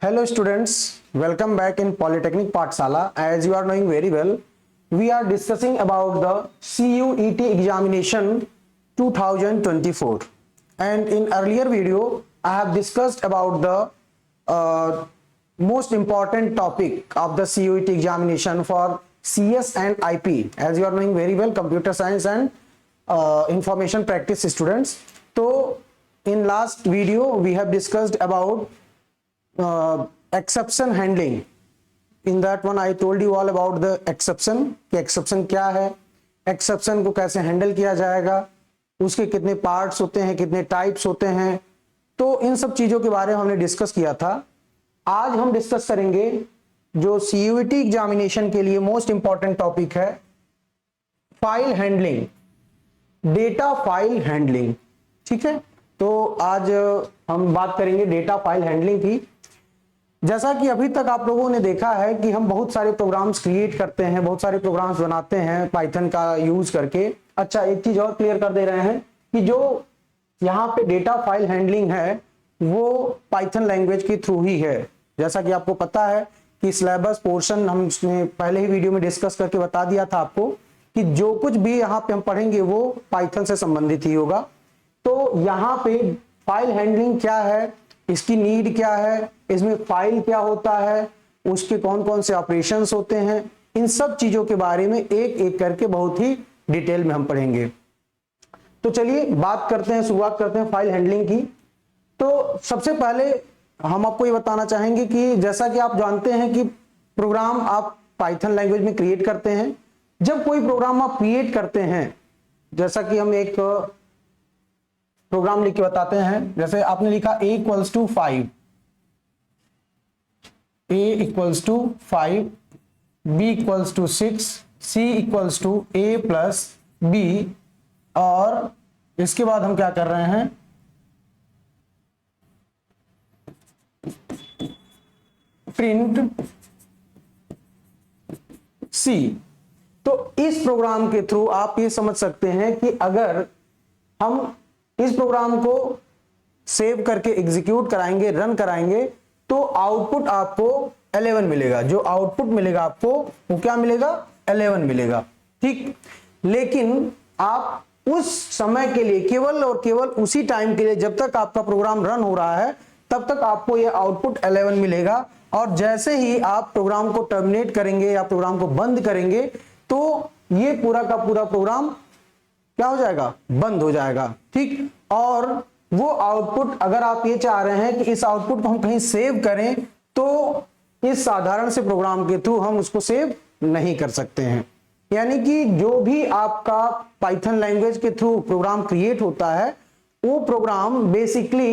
Hello students, welcome back in Polytechnic Pathshala. As you are knowing very well, we are discussing about the CUET examination 2024. And in earlier video, I have discussed about the most important topic of the CUET examination for CS and IP. As you are knowing very well, computer science and information practice students. So in last video, we have discussed about exception handling. In that one I told you all about the exception कि exception क्या है, exception को कैसे handle किया जाएगा, उसके कितने parts होते हैं, कितने टाइप्स होते हैं, तो इन सब चीजों के बारे में हमने डिस्कस किया था। आज हम डिस्कस करेंगे जो CUET एग्जामिनेशन के लिए मोस्ट इंपॉर्टेंट टॉपिक है, file handling, data file handling. ठीक है, तो आज हम बात करेंगे डेटा फाइल हैंडलिंग की। जैसा कि अभी तक आप लोगों ने देखा है कि हम बहुत सारे प्रोग्राम्स क्रिएट करते हैं, बहुत सारे प्रोग्राम्स बनाते हैं पाइथन का यूज करके। अच्छा, एक चीज और क्लियर कर दे रहे हैं कि जो यहाँ पे डेटा फाइल हैंडलिंग है वो पाइथन लैंग्वेज के थ्रू ही है। जैसा कि आपको पता है कि सिलेबस पोर्शन हमने पहले ही वीडियो में डिस्कस करके बता दिया था आपको कि जो कुछ भी यहाँ पे हम पढ़ेंगे वो पाइथन से संबंधित ही होगा। तो यहाँ पे फाइल हैंडलिंग क्या है, इसकी नीड क्या है, इसमें फाइल क्या होता है, उसके कौन कौन से ऑपरेशंस होते हैं, इन सब चीजों के बारे में एक एक करके बहुत ही डिटेल में हम पढ़ेंगे। तो चलिए बात करते हैं, शुरुआत करते हैं फाइल हैंडलिंग की। तो सबसे पहले हम आपको ये बताना चाहेंगे कि जैसा कि आप जानते हैं कि प्रोग्राम आप पाइथन लैंग्वेज में क्रिएट करते हैं। जब कोई प्रोग्राम आप क्रिएट करते हैं, जैसा कि हम एक प्रोग्राम लिख के बताते हैं, जैसे आपने लिखा a equals to 5, a equals to 5, b equals to 6, c equals to a plus b, और इसके बाद हम क्या कर रहे हैं, प्रिंट c। तो इस प्रोग्राम के थ्रू आप ये समझ सकते हैं कि अगर हम इस प्रोग्राम को सेव करके एग्जीक्यूट कराएंगे, रन कराएंगे, तो आउटपुट आपको 11 मिलेगा। जो आउटपुट मिलेगा आपको वो क्या मिलेगा, 11 मिलेगा। ठीक, लेकिन आप उस समय के लिए केवल और केवल उसी टाइम के लिए, जब तक आपका प्रोग्राम रन हो रहा है तब तक आपको ये आउटपुट 11 मिलेगा। और जैसे ही आप प्रोग्राम को टर्मिनेट करेंगे या प्रोग्राम को बंद करेंगे तो ये पूरा का पूरा प्रोग्राम क्या हो जाएगा, बंद हो जाएगा। ठीक, और वो आउटपुट अगर आप ये चाह रहे हैं कि इस आउटपुट को हम कहीं सेव करें तो इस साधारण से प्रोग्राम के थ्रू हम उसको सेव नहीं कर सकते हैं। यानी कि जो भी आपका पाइथन लैंग्वेज के थ्रू प्रोग्राम क्रिएट होता है वो प्रोग्राम बेसिकली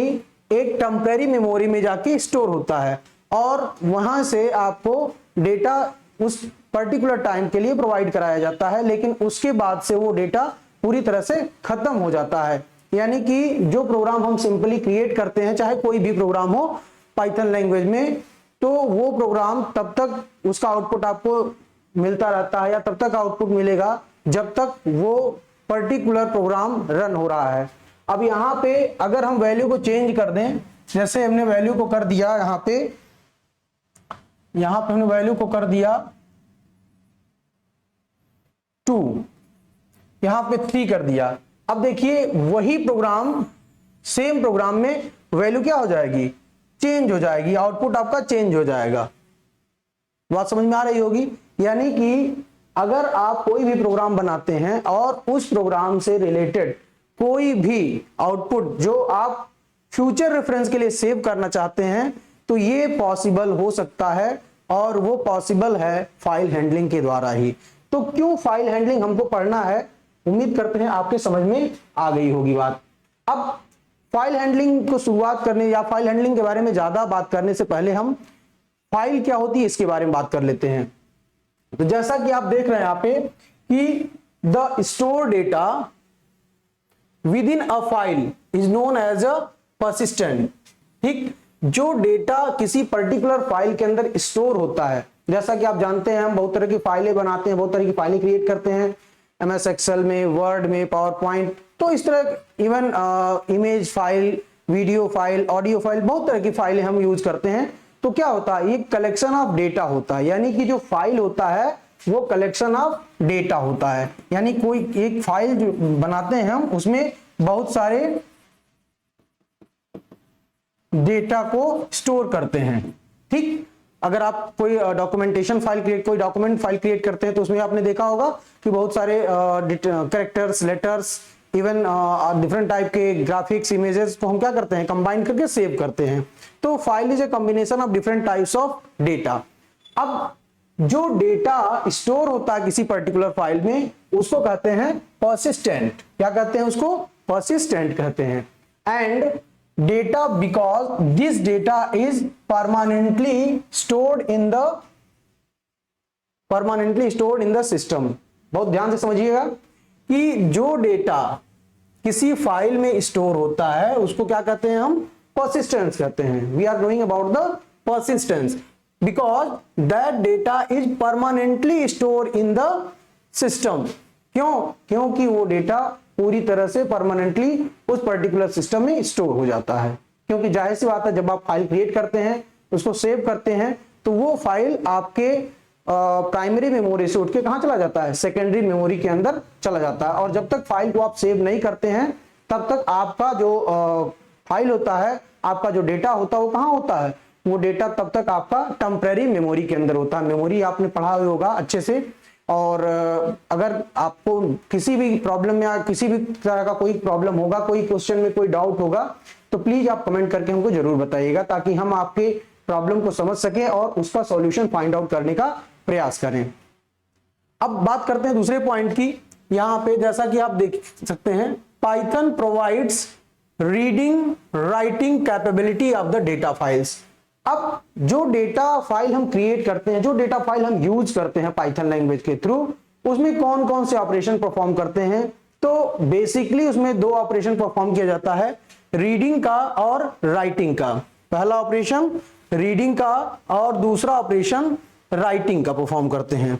एक टेम्परेरी मेमोरी में जाके स्टोर होता है और वहां से आपको डेटा उस पर्टिकुलर टाइम के लिए प्रोवाइड कराया जाता है, लेकिन उसके बाद से वो डेटा पूरी तरह से खत्म हो जाता है। यानी कि जो प्रोग्राम हम सिंपली क्रिएट करते हैं, चाहे कोई भी प्रोग्राम हो पाइथन लैंग्वेज में, तो वो प्रोग्राम तब तक उसका आउटपुट आपको मिलता रहता है या तब तक आउटपुट मिलेगा जब तक वो पर्टिकुलर प्रोग्राम रन हो रहा है। अब यहाँ पे अगर हम वैल्यू को चेंज कर दें, जैसे हमने वैल्यू को कर दिया यहाँ पे हमने वैल्यू को कर दिया 2, यहां पे 3 कर दिया। अब देखिए वही प्रोग्राम सेम प्रोग्राम में वैल्यू क्या हो जाएगी, चेंज हो जाएगी, आउटपुट आपका चेंज हो जाएगा। बात समझ में आ रही होगी। यानी कि अगर आप कोई भी प्रोग्राम बनाते हैं और उस प्रोग्राम से रिलेटेड कोई भी आउटपुट जो आप फ्यूचर रेफरेंस के लिए सेव करना चाहते हैं तो ये पॉसिबल हो सकता है, और वो पॉसिबल है फाइल हैंडलिंग के द्वारा ही। तो क्यों फाइल हैंडलिंग हमको पढ़ना है, उम्मीद करते हैं आपके समझ में आ गई होगी बात। अब फाइल हैंडलिंग को शुरुआत करने या फाइल हैंडलिंग के बारे में ज्यादा बात करने से पहले हम फाइल क्या होती है इसके बारे में बात कर लेते हैं। तो जैसा कि आप देख रहे हैं यहाँ पे कि the store data within a file is known as a persistent. ठीक, जो डेटा किसी पर्टिकुलर फाइल के अंदर स्टोर होता है, जैसा कि आप जानते हैं हम बहुत तरह की फाइलें बनाते हैं, बहुत तरह की फाइलें क्रिएट करते हैं MS एक्सेल में, वर्ड में, पावर पॉइंट, तो इस तरह even image file, video file, audio file, बहुत तरह की फाइलें हम यूज करते हैं। तो क्या होता है, ये कलेक्शन ऑफ डेटा होता है, यानी कि जो फाइल होता है वो कलेक्शन ऑफ डेटा होता है। यानी कोई एक फाइल जो बनाते हैं हम, उसमें बहुत सारे डेटा को स्टोर करते हैं। ठीक, अगर आप कोई डॉक्यूमेंटेशन फाइल क्रिएट, कोई डॉक्यूमेंट फाइल क्रिएट करते हैं तो उसमें आपने देखा होगा कि बहुत सारे characters, letters, even different type के ग्राफिक्स, इमेजेस को हम क्या करते हैं, कंबाइन करके सेव करते हैं। तो file is a combination of different types of data. अब जो डेटा स्टोर होता है किसी पर्टिकुलर फाइल में, उसको कहते हैं पर्सिस्टेंट। क्या कहते हैं उसको? पर्सिस्टेंट कहते हैं। And data, because this data is permanently stored in the system. बहुत ध्यान से समझिएगा कि जो डेटा किसी फाइल में स्टोर होता है उसको क्या कहते हैं हम? पर्सिस्टेंस कहते हैं। We are going about the persistence because that data is permanently store in the system. क्यों? क्योंकि वो डेटा पूरी तरह से परमानेंटली उस पर्टिकुलर सिस्टम में स्टोर हो जाता है। क्योंकि जाहिर सी बात है, जब आप फाइल क्रिएट करते हैं, उसको सेव करते हैं, तो वो फाइल आपके प्राइमरी मेमोरी से उठ के कहां चला जाता है? सेकेंडरी मेमोरी के अंदर चला जाता है। और जब तक फाइल को आप सेव नहीं करते हैं, तब तक आपका जो फाइल होता है, आपका जो डेटा होता है, वो कहां होता है? वो डेटा तब तक आपका टेम्परेरी मेमोरी के अंदर होता है। मेमोरी आपने पढ़ा होगा अच्छे से। और अगर आपको किसी भी प्रॉब्लम या किसी भी तरह का कोई प्रॉब्लम होगा, कोई क्वेश्चन में कोई डाउट होगा, तो प्लीज आप कमेंट करके हमको जरूर बताइएगा, ताकि हम आपके प्रॉब्लम को समझ सकें और उसका सॉल्यूशन फाइंड आउट करने का प्रयास करें। अब बात करते हैं दूसरे पॉइंट की। यहां पे जैसा कि आप देख सकते हैं, Python provides reading writing capability of the data files. अब जो डेटा फाइल हम क्रिएट करते हैं, जो डेटा फाइल हम यूज करते हैं पाइथन लैंग्वेज के थ्रू, उसमें कौन कौन से ऑपरेशन परफॉर्म करते हैं? तो बेसिकली उसमें दो ऑपरेशन परफॉर्म किया जाता है, रीडिंग का और राइटिंग का। पहला ऑपरेशन रीडिंग का और दूसरा ऑपरेशन राइटिंग का परफॉर्म करते हैं।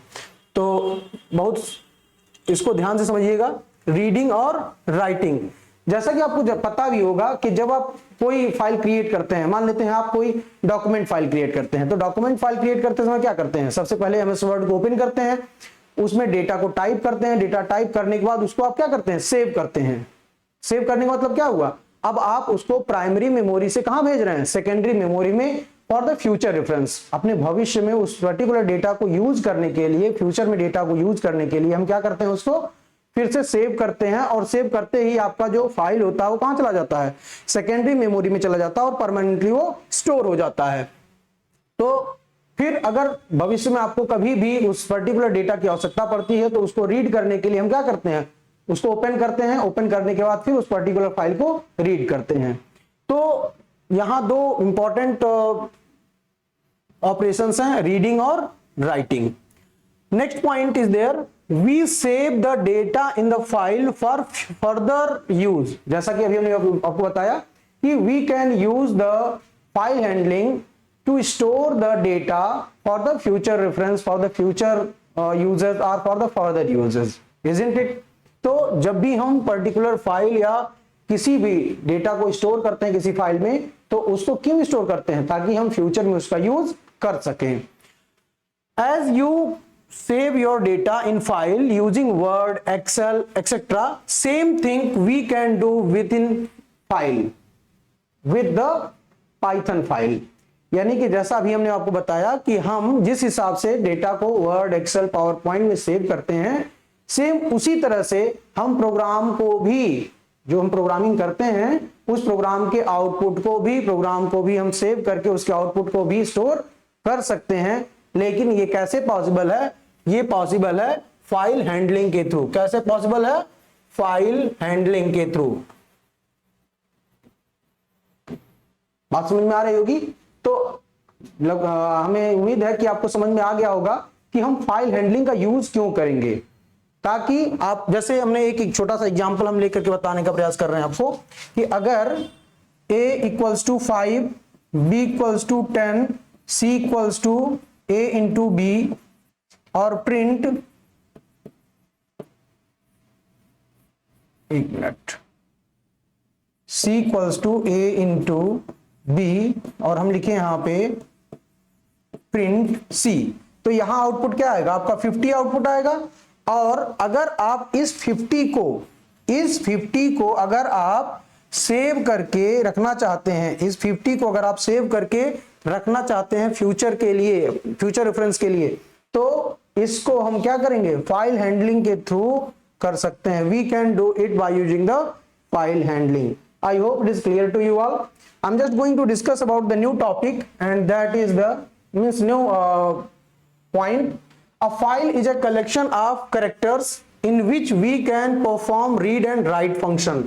तो बहुत इसको ध्यान से समझिएगा, रीडिंग और राइटिंग। जैसा कि आपको जब पता भी होगा कि जब आप कोई फाइल क्रिएट करते हैं, मान लेते हैं आप कोई डॉक्यूमेंट फाइल क्रिएट करते हैं, तो डॉक्यूमेंट फाइल क्रिएट करते समय क्या करते हैं? सबसे पहले एमएस वर्ड को ओपन करते हैं, उसमें डेटा को टाइप करते हैं। डेटा टाइप करने के बाद उसको आप क्या करते हैं? सेव करते हैं। सेव करने का मतलब क्या हुआ? अब आप उसको प्राइमरी मेमोरी से कहां भेज रहे हैं? सेकेंडरी मेमोरी में, फॉर द फ्यूचर रेफरेंस। अपने भविष्य में उस पर्टिकुलर डेटा को यूज करने के लिए, फ्यूचर में डेटा को यूज करने के लिए हम क्या करते हैं? उसको फिर से सेव करते हैं। और सेव करते ही आपका जो फाइल होता है वो कहां चला जाता है? सेकेंडरी मेमोरी में चला जाता है और परमानेंटली वो स्टोर हो जाता है। तो फिर अगर भविष्य में आपको कभी भी उस पर्टिकुलर डेटा की आवश्यकता पड़ती है, तो उसको रीड करने के लिए हम क्या करते हैं? उसको ओपन करते हैं। ओपन करने के बाद फिर उस पर्टिकुलर फाइल को रीड करते हैं। तो यहां दो इंपॉर्टेंट ऑपरेशंस हैं, रीडिंग और writing. Next point is there, we save the data in the file for further use. जैसा कि अभी हमने आपको बताया कि we can use the file handling to store the data for the future reference, for the future users और for the further users, isn't it? तो जब भी हम पर्टिकुलर फाइल या किसी भी डेटा को स्टोर करते हैं किसी फाइल में, तो उसको क्यों स्टोर करते हैं? ताकि हम फ्यूचर में उसका यूज कर सकें। As you save your data in file using Word, Excel, etc. Same thing we can do within file with the Python file। यानी कि जैसा अभी हमने आपको बताया कि हम जिस हिसाब से डेटा को वर्ड, एक्सेल, पावर पॉइंट में सेव करते हैं, सेम उसी तरह से हम प्रोग्राम को भी, जो हम प्रोग्रामिंग करते हैं, उस प्रोग्राम के आउटपुट को भी, प्रोग्राम को भी हम सेव करके उसके आउटपुट को भी स्टोर कर सकते हैं। लेकिन ये कैसे पॉसिबल है? ये पॉसिबल है फाइल हैंडलिंग के थ्रू। कैसे पॉसिबल है? फाइल हैंडलिंग के थ्रू। बात समझ में आ रही होगी? तो हमें उम्मीद है कि आपको समझ में आ गया होगा कि हम फाइल हैंडलिंग का यूज क्यों करेंगे। ताकि आप, जैसे हमने एक छोटा सा एग्जांपल हम लेकर के बताने का प्रयास कर रहे हैं आपको, कि अगर a equals to 5, b equals to 10, c equals to a into b, और प्रिंट, एक minute, c equals to a into b, और हम लिखे यहां पे प्रिंट सी। तो यहां आउटपुट क्या आएगा आपका 50 आउटपुट आएगा। और अगर आप इस 50 को अगर आप सेव करके रखना चाहते हैं, इस 50 को अगर आप सेव करके रखना चाहते हैं फ्यूचर के लिए, फ्यूचर रेफरेंस के लिए, तो इसको हम क्या करेंगे, फाइल हैंडलिंग के थ्रू कर सकते हैं। We can do it by using the file handling. I hope it is clear to you all. I am just going to discuss about the new topic and that is the means new point. A file is a collection of characters in which we can perform read and write function.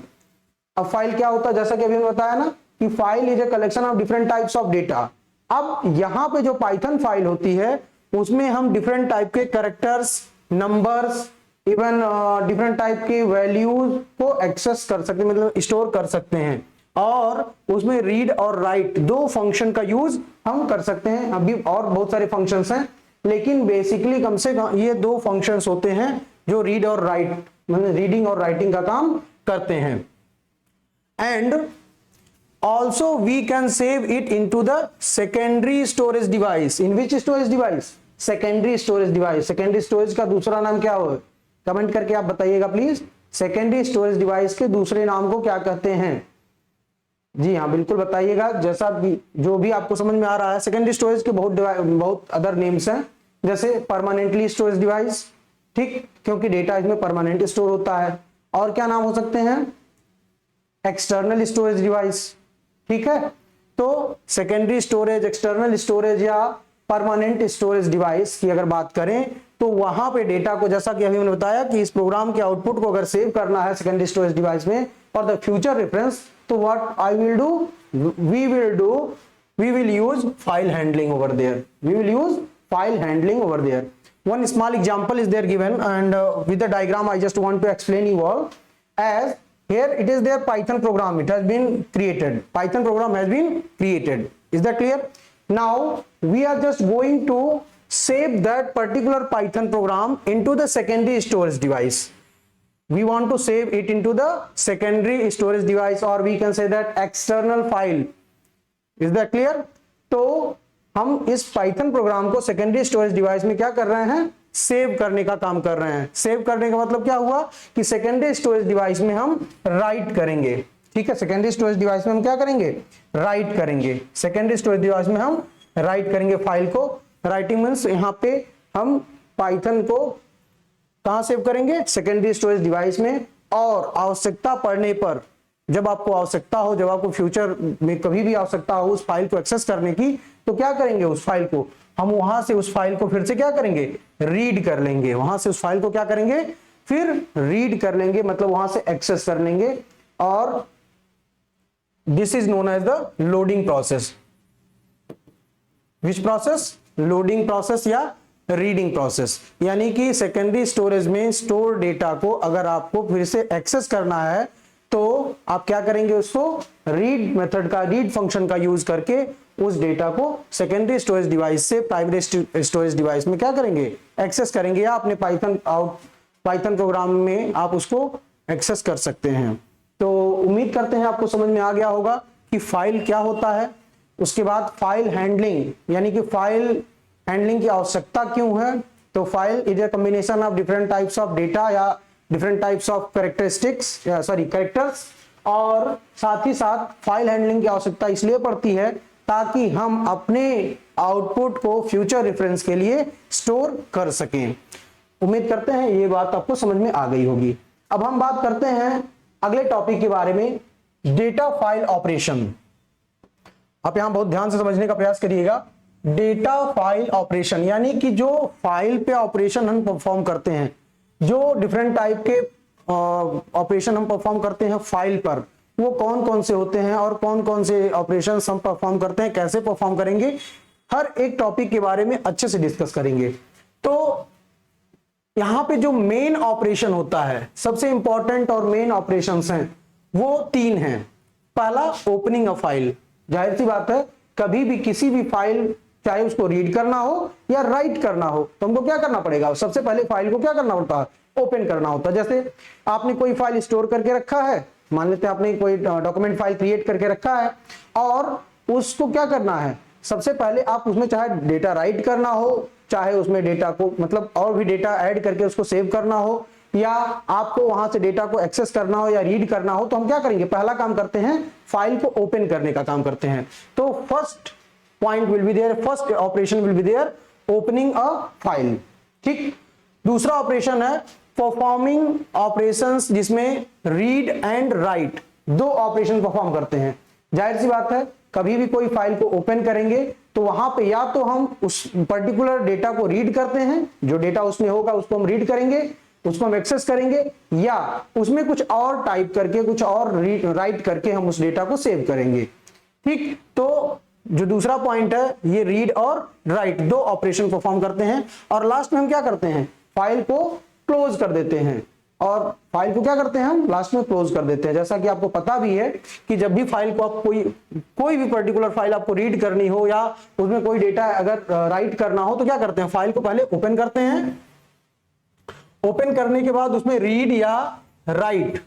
अब file क्या होता है, जैसा कि अभी मैंने बताया ना कि file is a collection of different types of data. अब यहाँ पे जो पाइथन फाइल होती है उसमें हम डिफरेंट टाइप के characters, numbers, even different type के वैल्यूज को एक्सेस कर सकते हैं, मतलब स्टोर कर सकते हैं। और उसमें रीड और राइट दो फंक्शन का यूज हम कर सकते हैं। अभी और बहुत सारे फंक्शंस हैं, लेकिन बेसिकली कम से कम ये दो फंक्शंस होते हैं जो रीड और राइट, मतलब रीडिंग और राइटिंग का काम करते हैं। And also we can save it into the secondary storage device. In which storage device? Secondary storage device. Secondary storage का दूसरा नाम क्या हो, कमेंट करके आप बताइएगा प्लीज। सेकेंडरी स्टोरेज डिवाइस के दूसरे नाम को क्या कहते हैं? जी हाँ, बिल्कुल बताइएगा, जैसा भी जो भी आपको समझ में आ रहा है। सेकेंडरी स्टोरेज के बहुत अदर नेम्स हैं, जैसे परमानेंटली स्टोरेज डिवाइस, ठीक, क्योंकि डेटा इसमें परमानेंट स्टोर होता है। और क्या नाम हो सकते हैं? एक्सटर्नल स्टोरेज डिवाइस, ठीक है। तो सेकेंडरी स्टोरेज, एक्सटर्नल स्टोरेज या परमानेंट स्टोरेज डिवाइस की अगर बात करें तो वहां पे डेटा को, जैसा कि अभी मैंने बताया कि इस प्रोग्राम के आउटपुट को अगर सेव करना है सेकेंडरी स्टोरेज डिवाइस में फॉर द फ्यूचर रेफरेंस, तो what I will do, we will use file handling over there. We will use file handling over there. One small example is there given, and with the diagram I just want to explain you all. As here it is their Python program, it has been created. Python program has been created. Is that clear? Now we are just going to save that particular Python program into the secondary storage device. We want to save it into the secondary storage device, or we can say that external file. Is that clear? तो हम इस Python programme को secondary storage device में क्या कर रहे हैं, save करने का काम कर रहे हैं। सेव करने का मतलब क्या हुआ कि सेकेंडरी स्टोरेज डिवाइस में हम राइट करेंगे, ठीक है। सेकेंडरी स्टोरेज डिवाइस में हम क्या करेंगे, राइट करेंगे। सेकेंडरी स्टोरेज डिवाइस में हम राइट करेंगे फाइल को। राइटिंग मींस यहाँ पे हम पाइथन को कहां सेव करेंगे, सेकेंडरी स्टोरेज डिवाइस में। और आवश्यकता पड़ने पर, जब आपको आवश्यकता हो, जब आपको फ्यूचर में कभी भी आवश्यकता हो उस फाइल को एक्सेस करने की, तो क्या करेंगे, उस फाइल को हम वहां से उस फाइल को फिर से क्या करेंगे, रीड कर लेंगे। वहां से उस फाइल को क्या करेंगे, फिर रीड कर लेंगे, मतलब वहां से एक्सेस कर लेंगे। और this is known as the loading process. Which process? Loading process या रीडिंग प्रोसेस। यानी कि सेकेंडरी स्टोरेज में स्टोर डेटा को अगर आपको फिर से एक्सेस करना है तो आप क्या करेंगे, उसको रीड मेथड का, रीड फंक्शन का यूज करके उस डेटा को सेकेंडरी स्टोरेज डिवाइस से प्राइमरी स्टोरेज डिवाइस में क्या करेंगे, एक्सेस करेंगे, या अपने पाइथन प्रोग्राम में आप उसको एक्सेस कर सकते हैं। तो उम्मीद करते हैं आपको समझ में आ गया होगा कि फाइल क्या होता है। उसके बाद फाइल हैंडलिंग, यानी कि फाइल हैंडलिंग की आवश्यकता क्यों है। तो file is a combination of different types of data या डिफरेंट टाइप्स ऑफ कैरेक्टर्स। और साथ ही साथ फाइल हैंडलिंग की आवश्यकता इसलिए पड़ती है ताकि हम अपने आउटपुट को फ्यूचर रेफरेंस के लिए स्टोर कर सकें। उम्मीद करते हैं ये बात आपको समझ में आ गई होगी। अब हम बात करते हैं अगले टॉपिक के बारे में, डेटा फाइल ऑपरेशन। आप यहां बहुत ध्यान से समझने का प्रयास करिएगा। डेटा फाइल ऑपरेशन यानी कि जो फाइल पे ऑपरेशन हम परफॉर्म करते हैं, जो डिफरेंट टाइप के ऑपरेशन हम परफॉर्म करते हैं फाइल पर, वो कौन कौन से होते हैं और कौन कौन से ऑपरेशन हम परफॉर्म करते हैं, कैसे परफॉर्म करेंगे, हर एक टॉपिक के बारे में अच्छे से डिस्कस करेंगे। तो यहां पे जो मेन ऑपरेशन होता है, सबसे इंपॉर्टेंट और मेन ऑपरेशंस हैं वो तीन हैं। पहला, ओपनिंग अ फाइल। जाहिर सी बात है, कभी भी किसी भी फाइल, चाहे उसको रीड करना हो या राइट करना हो, तो हमको क्या करना पड़ेगा, सबसे पहले फाइल को क्या करना होता है, ओपन करना होता है। जैसे आपने कोई फाइल स्टोर करके रखा है, मान लेते हैं आपने कोई डॉक्यूमेंट फाइल क्रिएट करके रखा है और उसको क्या करना है, सबसे पहले आप उसमें चाहे डेटा राइट करना हो, चाहे उसमें डेटा को मतलब और भी डेटा ऐड करके उसको सेव करना हो, या आपको वहां से डेटा को एक्सेस करना हो या रीड करना हो, तो हम क्या करेंगे, पहला काम करते हैं फाइल को ओपन करने का काम करते हैं। तो first point will be there, first operation will be there opening a file. ठीक, दूसरा ऑपरेशन है परफॉर्मिंग ऑपरेशंस, जिसमें रीड एंड राइट दो ऑपरेशन परफॉर्म करते हैं। जाहिर सी बात है, कभी भी कोई फाइल को ओपन करेंगे तो वहां पे या तो हम उस पर्टिकुलर डेटा को रीड करते हैं, जो डेटा उसमें होगा उसको हम रीड करेंगे, उसको हम एक्सेस करेंगे, या उसमें कुछ और टाइप करके कुछ और राइट करके हम उस डेटा को सेव करेंगे। ठीक, तो जो दूसरा पॉइंट है ये रीड और राइट दो ऑपरेशन परफॉर्म करते हैं। और लास्ट में हम क्या करते हैं, फाइल को क्लोज कर देते हैं। और फाइल को क्या करते हैं, हम लास्ट में क्लोज कर देते हैं। जैसा कि आपको पता भी है कि जब भी फाइल को आप कोई भी पर्टिकुलर फाइल आपको रीड करनी हो या उसमें कोई डेटा अगर राइट करना हो, तो क्या करते हैं, फाइल को पहले ओपन करते हैं। ओपन करने के बाद उसमें रीड या राइट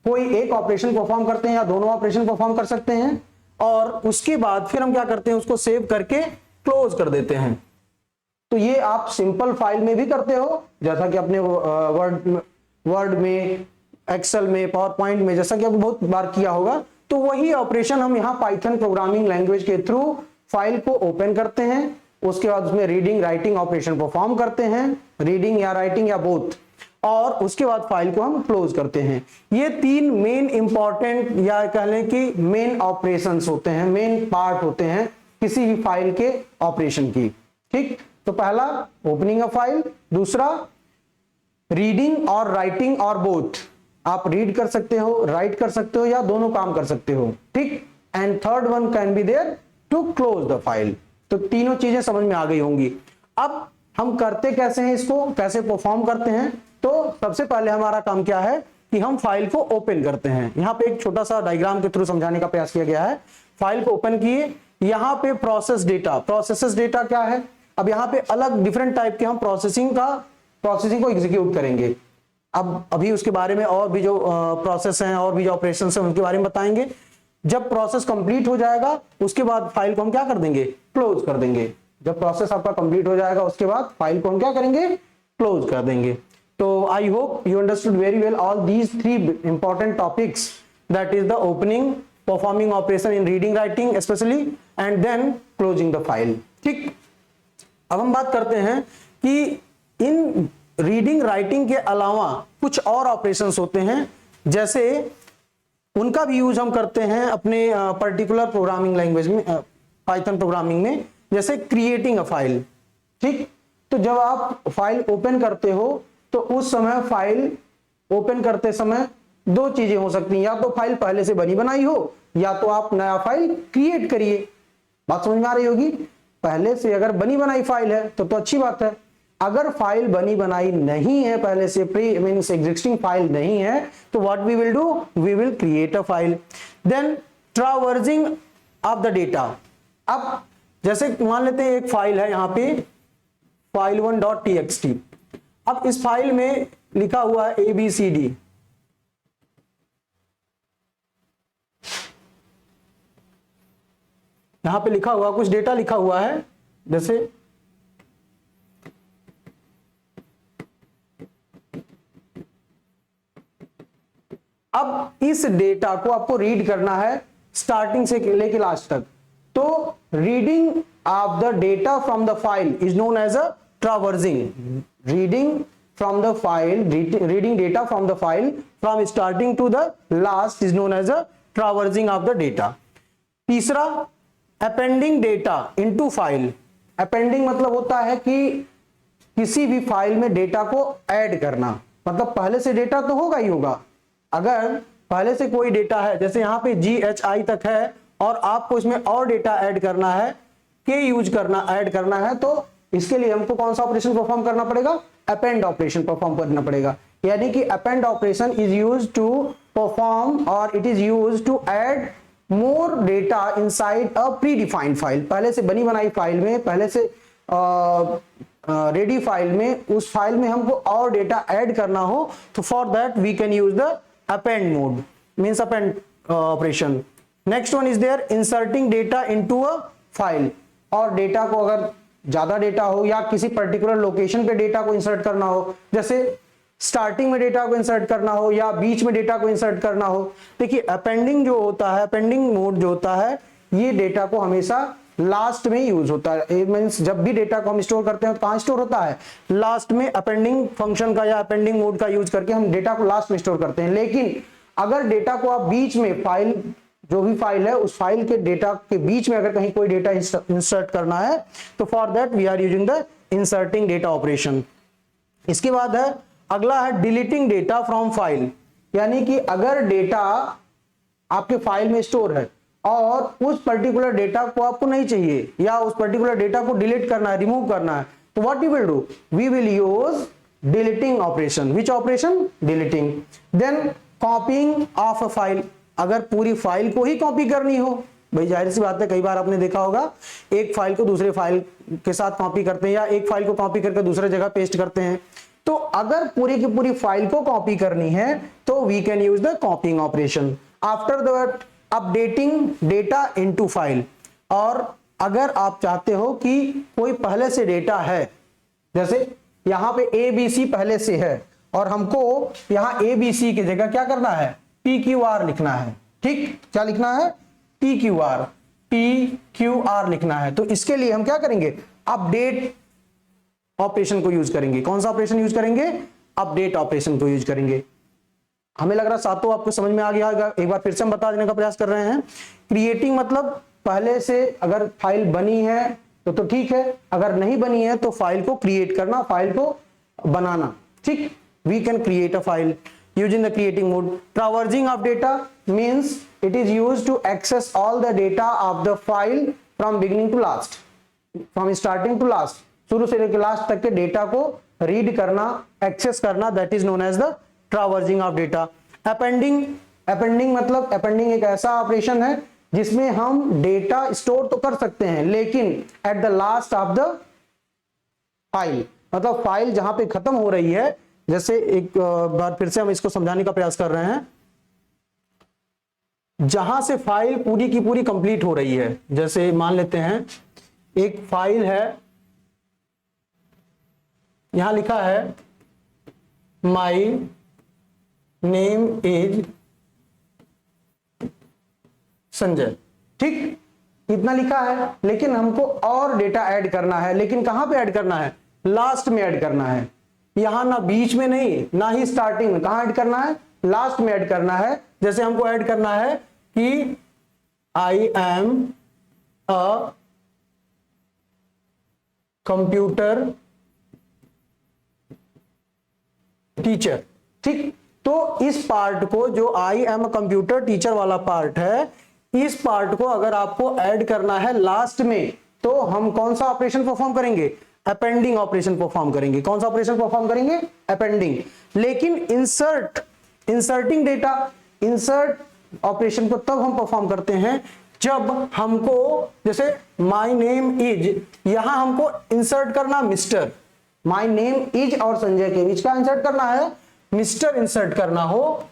कोई एक ऑपरेशन परफॉर्म करते हैं या दोनों ऑपरेशन परफॉर्म कर सकते हैं, और उसके बाद फिर हम क्या करते हैं, उसको सेव करके क्लोज कर देते हैं। तो ये आप सिंपल फाइल में भी करते हो, जैसा कि अपने वर्ड में, एक्सेल में, पावर पॉइंट में, जैसा कि आपने बहुत बार किया होगा। तो वही ऑपरेशन हम यहाँ पाइथन प्रोग्रामिंग लैंग्वेज के थ्रू फाइल को ओपन करते हैं, उसके बाद उसमें रीडिंग राइटिंग ऑपरेशन परफॉर्म करते हैं, रीडिंग या राइटिंग या बोथ, और उसके बाद फाइल को हम क्लोज करते हैं। ये तीन मेन इंपॉर्टेंट या कह लें कि मेन ऑपरेशंस होते हैं, मेन पार्ट होते हैं किसी भी फाइल के ऑपरेशन की। ठीक, तो पहला ओपनिंग अ फाइल, दूसरा रीडिंग और राइटिंग और बोथ, आप रीड कर सकते हो, राइट कर सकते हो, या दोनों काम कर सकते हो। ठीक, and third one can be there to close the file. तो तीनों चीजें समझ में आ गई होंगी। अब हम करते कैसे हैं, इसको कैसे परफॉर्म करते हैं। तो सबसे पहले हमारा काम क्या है कि हम फाइल को ओपन करते हैं। यहां पे एक छोटा सा डायग्राम के थ्रू समझाने का प्रयास किया गया है। फाइल को ओपन किए, यहां पे प्रोसेस डेटा, प्रोसेसेस डेटा क्या है, अब यहां पे अलग डिफरेंट टाइप के हम प्रोसेसिंग को एग्जीक्यूट करेंगे। अब अभी उसके बारे में और भी जो प्रोसेस हैं और भी जो ऑपरेशन हैं उनके बारे में बताएंगे। जब प्रोसेस कंप्लीट हो जाएगा उसके बाद फाइल को हम क्या कर देंगे, क्लोज कर देंगे। जब प्रोसेस आपका कंप्लीट हो जाएगा उसके बाद फाइल को हम क्या करेंगे, क्लोज कर देंगे। तो I hope you understood very well all these three important topics, that is the opening, performing operation in reading writing specially, and then closing the file. ठीक, अब हम बात करते हैं कि इन रीडिंग राइटिंग के अलावा कुछ और ऑपरेशंस होते हैं, जैसे उनका भी यूज हम करते हैं अपने पर्टिकुलर प्रोग्रामिंग लैंग्वेज में, पाइथन प्रोग्रामिंग में, जैसे क्रिएटिंग अ फाइल। ठीक, तो जब आप फाइल ओपन करते हो तो उस समय फाइल ओपन करते समय दो चीजें हो सकती हैं, या तो फाइल पहले से बनी बनाई हो, या तो आप नया फाइल क्रिएट करिए। बात समझ में आ रही होगी। पहले से अगर बनी बनाई फाइल है तो अच्छी बात है। अगर फाइल बनी बनाई नहीं है, पहले से प्री मींस एग्जिस्टिंग फाइल नहीं है, तो what we will do, we will create a file. Then traversing of the data. अब जैसे मान लेते हैं एक फाइल है यहां पे file1.txt। अब इस फाइल में लिखा हुआ है ABCD, यहां पे लिखा हुआ कुछ डेटा लिखा हुआ है, जैसे अब इस डेटा को आपको रीड करना है स्टार्टिंग से लेके लास्ट तक। तो reading of the data from the file is known as a traversing. Reading from the file, reading data from the file from starting to the last is known as a traversing of the data. तीसरा, appending data into file. Appending मतलब होता है कि किसी भी file में data को add करना, मतलब पहले से डेटा तो होगा ही होगा। अगर पहले से कोई डेटा है, जैसे यहां पे GHI तक है और आपको इसमें और डेटा ऐड करना है, के यूज करना, ऐड करना है, तो इसके लिए हमको कौन सा ऑपरेशन परफॉर्म करना पड़ेगा, अपेंड ऑपरेशन परफॉर्म करना पड़ेगा। यानी कि append operation is used to perform और it is used to add more data inside a predefined file. पहले से बनी बनाई फाइल में, पहले से रेडी फाइल में, उस फाइल में हमको और डेटा ऐड करना हो, तो for that we can use the append mode, means append operation. Next one is there inserting data into a file. और डेटा को अगर ज्यादा डेटा हो या किसी पर्टिकुलर लोकेशन पे डेटा को इंसर्ट करना हो, जैसे स्टार्टिंग में डेटा को इंसर्ट करना हो या बीच में डेटा को इंसर्ट करना हो। देखिए अपेंडिंग जो होता है, अपेंडिंग मोड जो होता है, ये डेटा को हमेशा लास्ट में यूज होता है। मींस जब भी डेटा को हम स्टोर करते हैं तो कहां स्टोर होता है, लास्ट में। अपेंडिंग फंक्शन का या अपेंडिंग मोड का यूज करके हम डेटा को लास्ट में स्टोर करते हैं। लेकिन अगर डेटा को आप बीच में, फाइल जो भी फाइल है उस फाइल के डेटा के बीच में अगर कहीं कोई डेटा इंसर्ट करना है तो for that we are using the inserting data operation. इसके बाद है अगला है डिलीटिंग डेटा फ्रॉम फाइल, यानी कि अगर डेटा आपके फाइल में स्टोर है और उस पर्टिकुलर डेटा को आपको नहीं चाहिए या उस पर्टिकुलर डेटा को डिलीट करना है, रिमूव करना है, तो what you will do, we will use deleting operation. Which operation, deleting. Then copying of a file, अगर पूरी फाइल को ही कॉपी करनी हो, भाई जाहिर सी बात है, कई बार आपने देखा होगा एक फाइल को दूसरे फाइल के साथ कॉपी करते हैं या एक फाइल को कॉपी करके दूसरे जगह पेस्ट करते हैं। तो अगर पूरी की पूरी फाइल को कॉपी करनी है तो we can use the copying operation. After that updating data into file, और अगर आप चाहते हो कि कोई पहले से डेटा है, जैसे यहां पे ABC पहले से है और हमको यहां ABC की जगह क्या करना है, PQR लिखना है। ठीक, क्या लिखना है, PQR लिखना है। तो इसके लिए हम क्या करेंगे, अपडेट ऑपरेशन को यूज करेंगे। कौन सा ऑपरेशन यूज करेंगे, अपडेट ऑपरेशन को यूज करेंगे। हमें लग रहा सातों आपको समझ में आ गया होगा, एक बार फिर से हम बता देने का प्रयास कर रहे हैं। क्रिएटिंग मतलब पहले से अगर फाइल बनी है तो ठीक है, अगर नहीं बनी है तो फाइल को क्रिएट करना, फाइल को बनाना। ठीक, we can create a file using the creating mode. Traversing of data means it is used to access all the data of the file from beginning to last, from starting to last, शुरू से लेकर last तक के data को read करना, access करना, that is known as the traversing of data. Appending, appending मतलब appending एक ऐसा ऑपरेशन है जिसमें हम डेटा स्टोर तो कर सकते हैं लेकिन at the last of the file, मतलब फाइल जहां पे खत्म हो रही है, जैसे एक बार फिर से हम इसको समझाने का प्रयास कर रहे हैं, जहां से फाइल पूरी की पूरी कंप्लीट हो रही है। जैसे मान लेते हैं एक फाइल है, यहां लिखा है माई नेम इज संजय। ठीक, इतना लिखा है, लेकिन हमको और डेटा ऐड करना है। लेकिन कहां पे ऐड करना है, लास्ट में ऐड करना है। यहां ना बीच में नहीं, ना ही स्टार्टिंग में, कहां ऐड करना है, लास्ट में ऐड करना है। जैसे हमको ऐड करना है कि आई एम अ कंप्यूटर टीचर। ठीक, तो इस पार्ट को, जो आई एम अ कंप्यूटर टीचर वाला पार्ट है, इस पार्ट को अगर आपको ऐड करना है लास्ट में, तो हम कौन सा ऑपरेशन परफॉर्म करेंगे, अपेंडिंग ऑपरेशन परफॉर्म करेंगे। कौन सा ऑपरेशन परफॉर्म करेंगे, अपेंडिंग। लेकिन इंसर्टिंग डेटा, इंसर्ट ऑपरेशन को तब हम परफॉर्म करते हैं जब हमको, जैसे माय नेम इज, यहां हमको इंसर्ट करना मिस्टर, माय नेम इज और संजय के बीच का इंसर्ट करना है, मिस्टर इंसर्ट करना हो,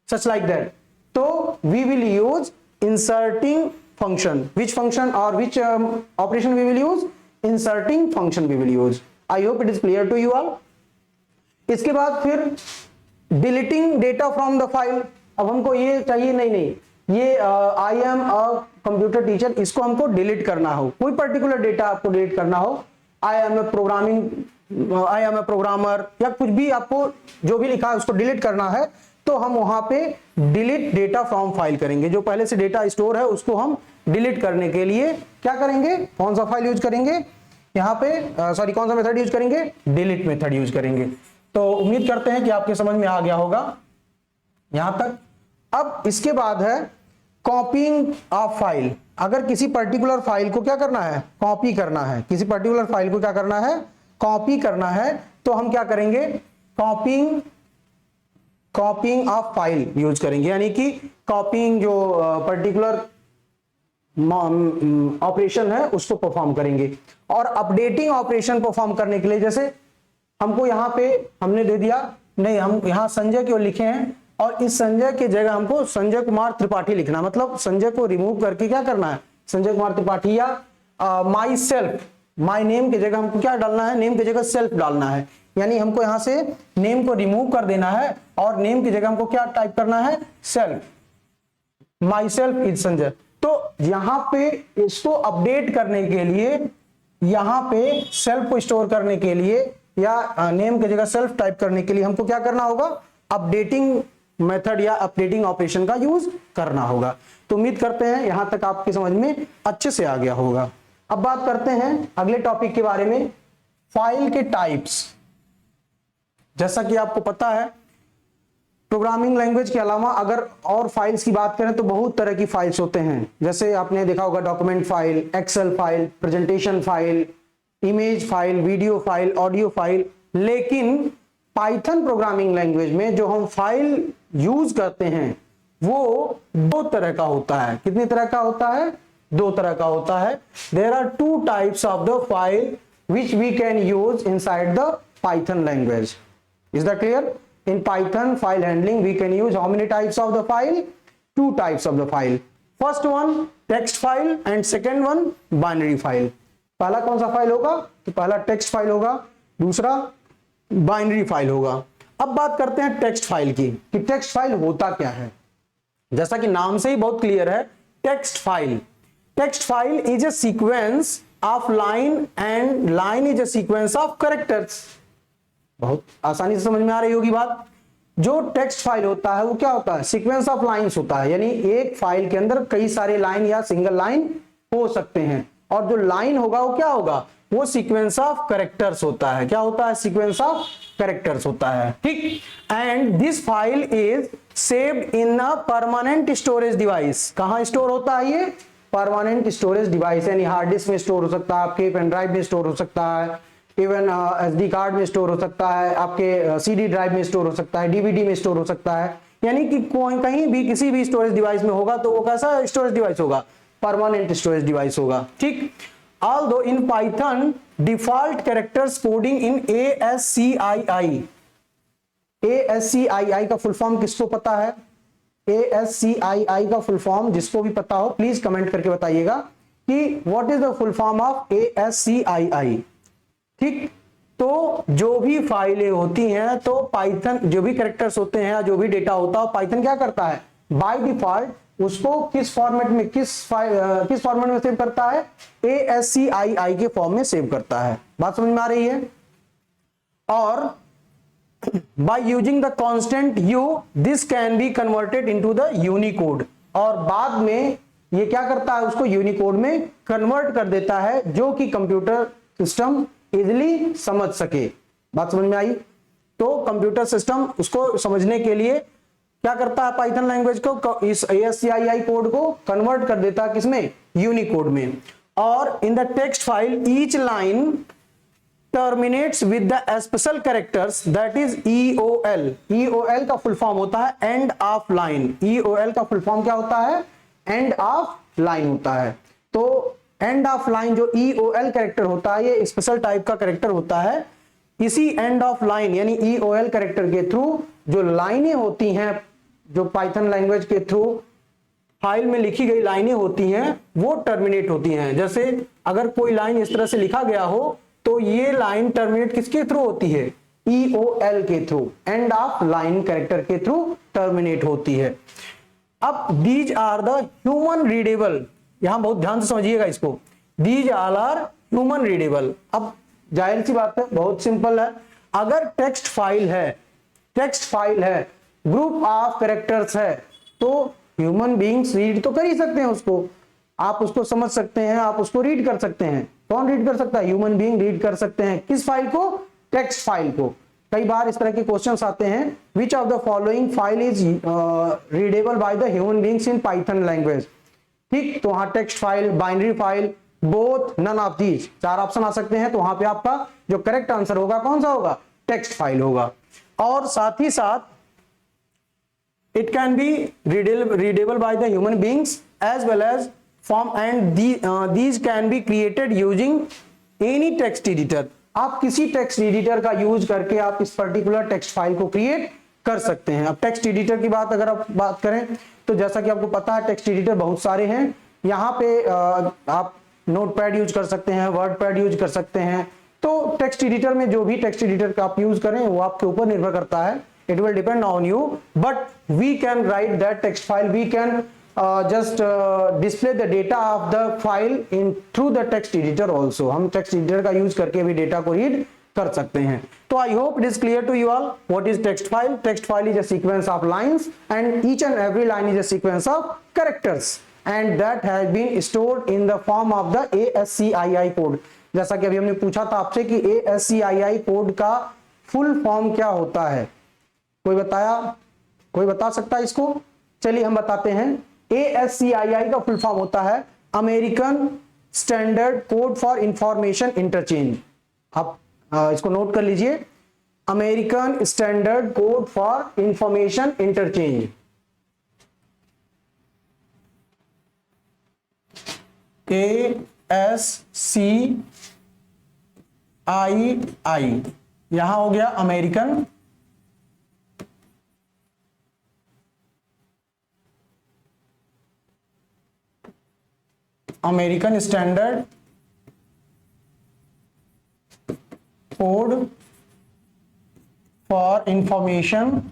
सच लाइक दैट, तो we will use inserting function. Which function और which operation we will use, inserting function we will use. I hope it is clear to you all. इसके बाद फिर deleting data from the file. अब हमको ये चाहिए, नहीं ये I am a computer teacher, इसको हमको डिलीट करना हो, कोई पर्टिकुलर डेटा आपको डिलीट करना हो, I am a programming, I am a programmer, या कुछ भी आपको जो भी लिखा है उसको डिलीट करना है, तो हम वहां पे डिलीट डेटा फ्रॉम फाइल करेंगे। जो पहले से डेटा स्टोर है उसको हम डिलीट करने के लिए क्या करेंगे, कौन सा फाइल यूज करेंगे, यहाँ पे सॉरी कौन सा मेथड यूज करेंगे, डिलीट मेथड यूज करेंगे। तो उम्मीद करते हैं कि आपके समझ में आ गया होगा यहां तक। अब इसके बाद है कॉपीइंग ऑफ फाइल। अगर किसी पर्टिकुलर फाइल को क्या करना है, कॉपी करना है, किसी पर्टिकुलर फाइल को क्या करना है, कॉपी करना है, तो हम क्या करेंगे, कॉपीइंग ऑफ फाइल यूज करेंगे। यानी कि कॉपीइंग जो पर्टिकुलर ऑपरेशन है उसको परफॉर्म करेंगे। और अपडेटिंग ऑपरेशन परफॉर्म करने के लिए, जैसे हमको यहां पे हमने दे दिया, नहीं हम यहां संजय क्यों लिखे हैं, और इस संजय की जगह हमको संजय कुमार त्रिपाठी लिखना, मतलब संजय को रिमूव करके क्या करना है, संजय कुमार त्रिपाठी, या माई सेल्फ, माई नेम की जगह हमको क्या डालना है, नेम की जगह सेल्फ डालना है, यानी हमको यहां से नेम को रिमूव कर देना है और नेम की जगह हमको क्या टाइप करना है, self, my self is Sanjay. तो यहां पे इसको अपडेट करने के लिए, यहां पे सेल्फ को स्टोर करने के लिए या नेम की जगह सेल्फ टाइप करने के लिए हमको क्या करना होगा, अपडेटिंग मेथड या अपडेटिंग ऑपरेशन का यूज करना होगा। तो उम्मीद करते हैं यहां तक आपकी समझ में अच्छे से आ गया होगा। अब बात करते हैं अगले टॉपिक के बारे में, फाइल के टाइप्स। जैसा कि आपको पता है प्रोग्रामिंग लैंग्वेज के अलावा अगर और फाइल्स की बात करें तो बहुत तरह की फाइल्स होते हैं। जैसे आपने देखा होगा document file, Excel file, presentation file, image file, video file, audio file. लेकिन पाइथन प्रोग्रामिंग लैंग्वेज में जो हम फाइल यूज करते हैं वो दो तरह का होता है। कितनी तरह का होता है, दो तरह का होता है। There are two types of the file which we can use inside the Python language. Is that clear? In Python file handling we can use how many types of the file? Two types of the file. First one text file and second one binary file. पहला कौन सा file होगा, तो पहला text file होगा, दूसरा binary file होगा। अब बात करते हैं टेक्स्ट फाइल की कि टेक्स्ट फाइल होता क्या है। जैसा कि नाम से ही बहुत क्लियर है, text file, text file is a sequence of line and line is a sequence of characters. बहुत आसानी से समझ में आ रही होगी बात। जो टेक्स्ट फाइल होता है वो क्या होता है, सीक्वेंस ऑफ लाइंस होता है, यानी एक फाइल के अंदर कई सारे लाइन या सिंगल लाइन हो सकते हैं। और जो लाइन होगा वो क्या होगा, वो सीक्वेंस ऑफ कैरेक्टर्स होता है। क्या होता है, सीक्वेंस ऑफ कैरेक्टर्स होता है, ठीक। And this file is saved in a permanent storage device. कहां स्टोर होता है ये, परमानेंट स्टोरेज डिवाइस, यानी हार्ड डिस्क में स्टोर हो सकता है, आपके पेन ड्राइव में स्टोर हो सकता है, इवन एसडी कार्ड में स्टोर हो सकता है, आपके सीडी ड्राइव में स्टोर हो सकता है, डीवीडी में स्टोर हो सकता है। यानी कि कहीं भी किसी भी स्टोरेज डिवाइस में होगा तो वो कैसा स्टोरेज डिवाइस होगा, परमानेंट स्टोरेज डिवाइस होगा, ठीक। Although in Python default characters coding in ASCII। ASCII का फुल फॉर्म किसको पता है, ASCII का फुल फॉर्म जिसको भी पता हो प्लीज कमेंट करके बताइएगा कि what is the full form of ASCII, ठीक। तो जो भी फाइलें होती हैं तो पाइथन, जो भी कैरेक्टर्स होते हैं, जो भी डेटा होता है, पाइथन क्या करता है, बाय डिफॉल्ट उसको किस फॉर्मेट में, किस फॉर्मेट में सेव करता है, ASCII के फॉर्म में सेव करता है। बात समझ में आ रही है? और bye using the constant u this can be converted into the Unicode. और बाद में ये क्या करता है, उसको यूनिकोड में कन्वर्ट कर देता है, जो कि कंप्यूटर सिस्टम इजिली समझ सके। बात समझ में आई? तो कंप्यूटर सिस्टम उसको समझने के लिए क्या करता है, पाइथन लैंग्वेज को, इस ASCII कोड को कन्वर्ट कर देता है किसमें, यूनिकोड में। और in the text file each line terminates with the special characters that is EOL। EOL का फुल फॉर्म होता है एंड ऑफ लाइन। EOL का फुल फॉर्म क्या होता है, एंड ऑफ लाइन होता है। तो एंड ऑफ लाइन जो EOL कैरेक्टर होता है ये स्पेशल टाइप का कैरेक्टर होता है। इसी एंड ऑफ लाइन यानी EOL कैरेक्टर के थ्रू जो लाइनें होती हैं, जो पाइथन लैंग्वेज के थ्रू फाइल में लिखी गई लाइनें होती हैं वो टर्मिनेट होती हैं। जैसे अगर कोई लाइन इस तरह से लिखा गया हो तो ये लाइन टर्मिनेट किसके थ्रू होती है, EOL के through, end of line character के थ्रू टर्मिनेट होती है। अब these are the human readable, यहां बहुत ध्यान से समझिएगा इसको, these all are human readable. अब जाहिर सी बात है, बहुत सिंपल है, अगर टेक्स्ट फाइल है, ग्रुप ऑफ कैरेक्टर्स है, तो ह्यूमन बीइंग्स रीड तो कर ही सकते हैं उसको, आप उसको समझ सकते हैं, आप उसको रीड कर सकते हैं। कौन रीड कर सकता है, ह्यूमन बीइंग रीड कर सकते हैं। किस फाइल को, टेक्स्ट फाइल को। कई बार इस तरह के क्वेश्चंस आते हैं, which of the following file is readable by the human beings in Python language, ठीक। तो वहां text file, binary file, both, none of these, चार ऑप्शन आ सकते हैं। तो वहां पे आपका जो करेक्ट आंसर होगा कौन सा होगा, टेक्स्ट फाइल होगा। और साथ ही साथ it can be readable by the human beings as well as form, and these can be created using any text editor। आप किसी टेक्स्ट एडिटर का यूज करके आप इस पर्टिकुलर टेक्स्ट फाइल को क्रिएट कर सकते हैं। अब टेक्स्ट एडिटर की बात अगर आप बात करें तो जैसा कि आपको पता है टेक्स्ट एडिटर बहुत सारे हैं। यहाँ पे आप नोटपैड यूज कर सकते हैं, वर्डपैड यूज कर सकते हैं। तो टेक्स्ट एडिटर में जो भी टेक्स्ट एडिटर का आप यूज करें वो आपके ऊपर निर्भर करता है, it will depend on you, but we can write that text file, we can just display the data of the file in through the text editor also। हम text editor का यूज करके भी डेटा को read कर सकते हैं। तो I hope it is clear to you all what is text file। Text file is a sequence of lines and each and every line is a sequence of characters and that has been stored in the form of the ASCII code। जैसा कि अभी हमने पूछा था आपसे कि ASCII code का full form क्या होता है, कोई बता सकता है इसको? चलिए हम बताते हैं। ASCII का फुल फॉर्म होता है American standard code for information interchange. आप इसको नोट कर लीजिए, American standard code for information interchange. ASCII यहां हो गया American standard code for information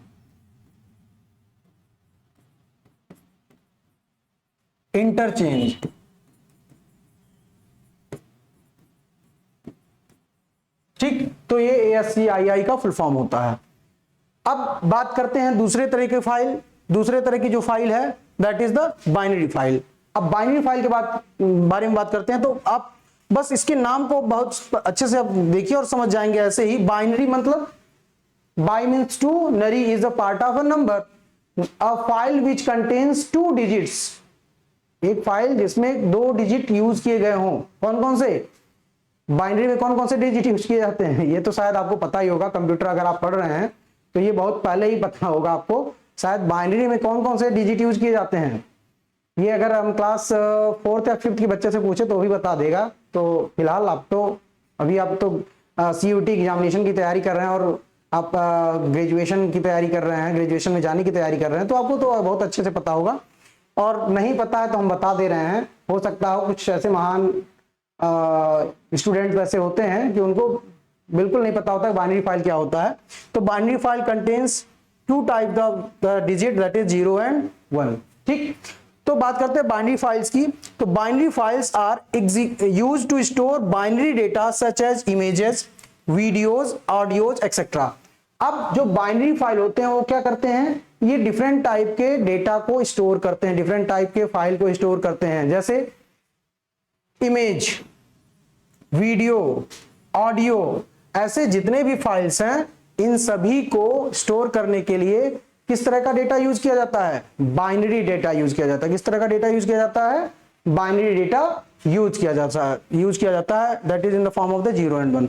interchange. ठीक, तो ये ASCII का फुल फॉर्म होता है। अब बात करते हैं दूसरे तरह की जो फाइल है that is the binary file. अब बाइनरी फाइल के बारे में बात करते हैं, तो आप बस इसके नाम को बहुत अच्छे से आप देखिए और समझ जाएंगे। ऐसे ही बाइनरी मतलब बाई मीन्स टू, नरी is a part of a number, a file which contains 2 digits. एक फाइल जिसमें 2 डिजिट यूज किए गए हों। कौन कौन से बाइनरी में कौन कौन से डिजिट यूज किए जाते हैं ये तो शायद आपको पता ही होगा। कंप्यूटर अगर आप पढ़ रहे हैं तो ये बहुत पहले ही पता होगा आपको, शायद बाइनरी में कौन कौन से डिजिट यूज किए जाते हैं। ये अगर हम क्लास 4th या 5th के बच्चे से पूछे तो भी बता देगा। तो फिलहाल आप तो CUT एग्जामिनेशन की तैयारी कर रहे हैं और आप ग्रेजुएशन की तैयारी कर रहे हैं, ग्रेजुएशन में जाने की तैयारी कर रहे हैं, तो आपको तो बहुत अच्छे से पता होगा। और नहीं पता है तो हम बता दे रहे हैं। हो सकता हो कुछ ऐसे महान स्टूडेंट वैसे होते हैं कि उनको बिल्कुल नहीं पता होता है बाइनरी फाइल क्या होता है। तो binary file contains 2 type of digit that is 0 and 1। ठीक, तो बात करते हैं बाइनरी फाइल्स की। तो binary files are used to store binary data such as images, videos, audios etcetera. अब जो बाइनरी फाइल होते हैं वो क्या करते हैं, ये डिफरेंट टाइप के डेटा को स्टोर करते हैं, डिफरेंट टाइप के फाइल को स्टोर करते हैं। जैसे इमेज, वीडियो, ऑडियो, ऐसे जितने भी फाइल्स हैं इन सभी को स्टोर करने के लिए किस तरह का डेटा यूज किया जाता है, बाइनरी डेटा यूज किया जाता है। किस तरह का डेटा यूज किया जाता है, बाइनरी डेटा यूज किया जाता है that is in the form of the 0 and 1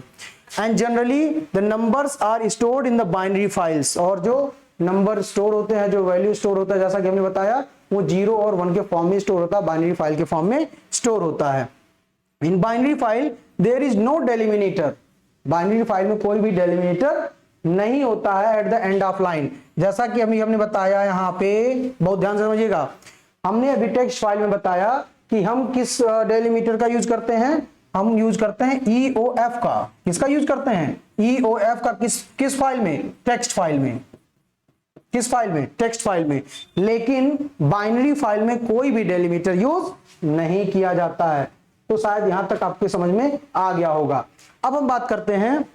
and generally the numbers are stored in the binary files. और जो नंबर स्टोर होते हैं, जो वैल्यू स्टोर होता है, जैसा कि हमने बताया वो 0 और 1 के फॉर्म में स्टोर होता है, बाइनरी फाइल के फॉर्म में स्टोर होता है। In binary file there is no delimiter. Binary file में कोई भी डेलिमिनेटर नहीं होता है at the end of line. जैसा कि हमने बताया यहाँ पे, बहुत ध्यान से समझिएगा, हमने अभी टेक्स्ट फाइल में बताया कि हम किस डेलिमिटर का यूज करते हैं, हम यूज करते हैं EOF का। किसका यूज करते हैं, EOF का। किस फाइल में, टेक्स्ट फाइल में। किस फाइल में, टेक्स्ट फाइल में। लेकिन बाइनरी फाइल में कोई भी डेलिमिटर यूज नहीं किया जाता है। तो शायद यहां तक आपके समझ में आ गया होगा। अब हम बात करते हैं,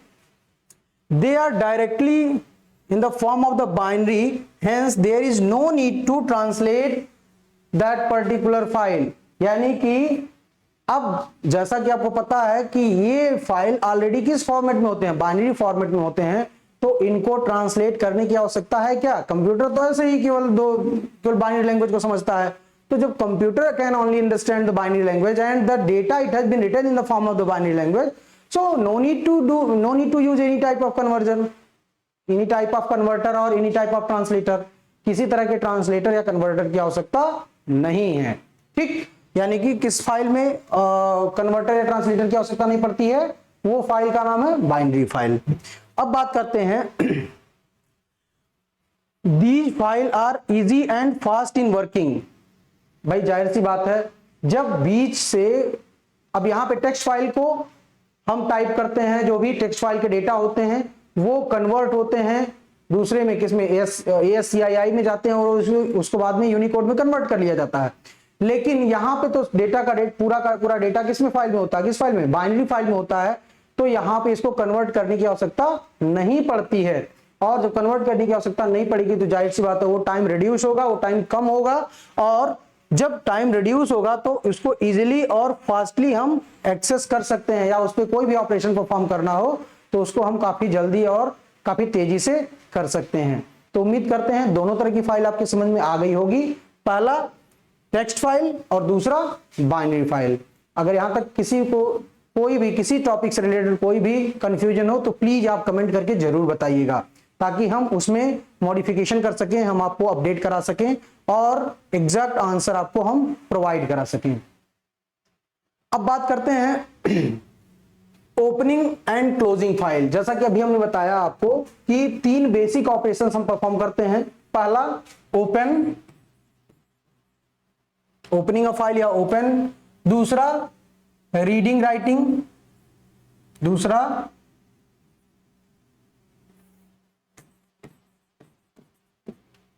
they are directly in the form of the binary, hence there is no need to translate that particular file। यानी कि अब जैसा कि आपको पता है कि ये फाइल ऑलरेडी किस फॉर्मेट में होते हैं, बाइनरी फॉर्मेट में होते हैं, तो इनको ट्रांसलेट करने की आवश्यकता है क्या। कंप्यूटर तो ऐसे ही केवल बाइनरी लैंग्वेज को समझता है। तो जब computer can only understand the binary language and the data it has been written in the form of the binary language, so no need to use any type of conversion, any type of converter or any type of translator। किसी तरह के translator या converter की आवश्यकता नहीं है। ठीक, यानी कि किस फाइल में कन्वर्टर या ट्रांसलेटर की आवश्यकता नहीं पड़ती है, वो फाइल का नाम है बाइनरी फाइल। अब बात करते हैं, these file are easy and fast in working. भाई जाहिर सी बात है, जब बीच से अब यहाँ पे टेक्स्ट फाइल को हम टाइप करते हैं, जो भी टेक्स्ट फाइल के डेटा होते हैं वो कन्वर्ट होते हैं दूसरे में, किसमें, ASCII में जाते हैं और उसको बाद में यूनिकोड में कन्वर्ट कर लिया जाता है। लेकिन यहाँ पे तो डेटा का पूरा डेटा किसमें फाइल में होता है, किस फाइल में, बाइनरी फाइल में होता है। तो यहाँ पे इसको कन्वर्ट करने की आवश्यकता नहीं पड़ती है, और जब कन्वर्ट करने की आवश्यकता नहीं पड़ेगी तो जाहिर सी बात है वो टाइम रिड्यूस होगा, वो टाइम कम होगा, और जब टाइम रिड्यूस होगा तो उसको इजीली और फास्टली हम एक्सेस कर सकते हैं, या उस पर कोई भी ऑपरेशन परफॉर्म करना हो तो उसको हम काफी जल्दी और काफी तेजी से कर सकते हैं। तो उम्मीद करते हैं दोनों तरह की फाइल आपके समझ में आ गई होगी, पहला टेक्स्ट फाइल और दूसरा बाइनरी फाइल। अगर यहां तक किसी को कोई भी किसी टॉपिक से रिलेटेड कोई भी कंफ्यूजन हो तो प्लीज आप कमेंट करके जरूर बताइएगा, ताकि हम उसमें मॉडिफिकेशन कर सकें, हम आपको अपडेट करा सकें और एग्जैक्ट आंसर आपको हम प्रोवाइड करा सकें। अब बात करते हैं ओपनिंग एंड क्लोजिंग फाइल। जैसा कि अभी हमने बताया आपको कि 3 बेसिक ऑपरेशंस हम परफॉर्म करते हैं। पहला ओपनिंग अ फाइल या ओपन, दूसरा रीडिंग राइटिंग, दूसरा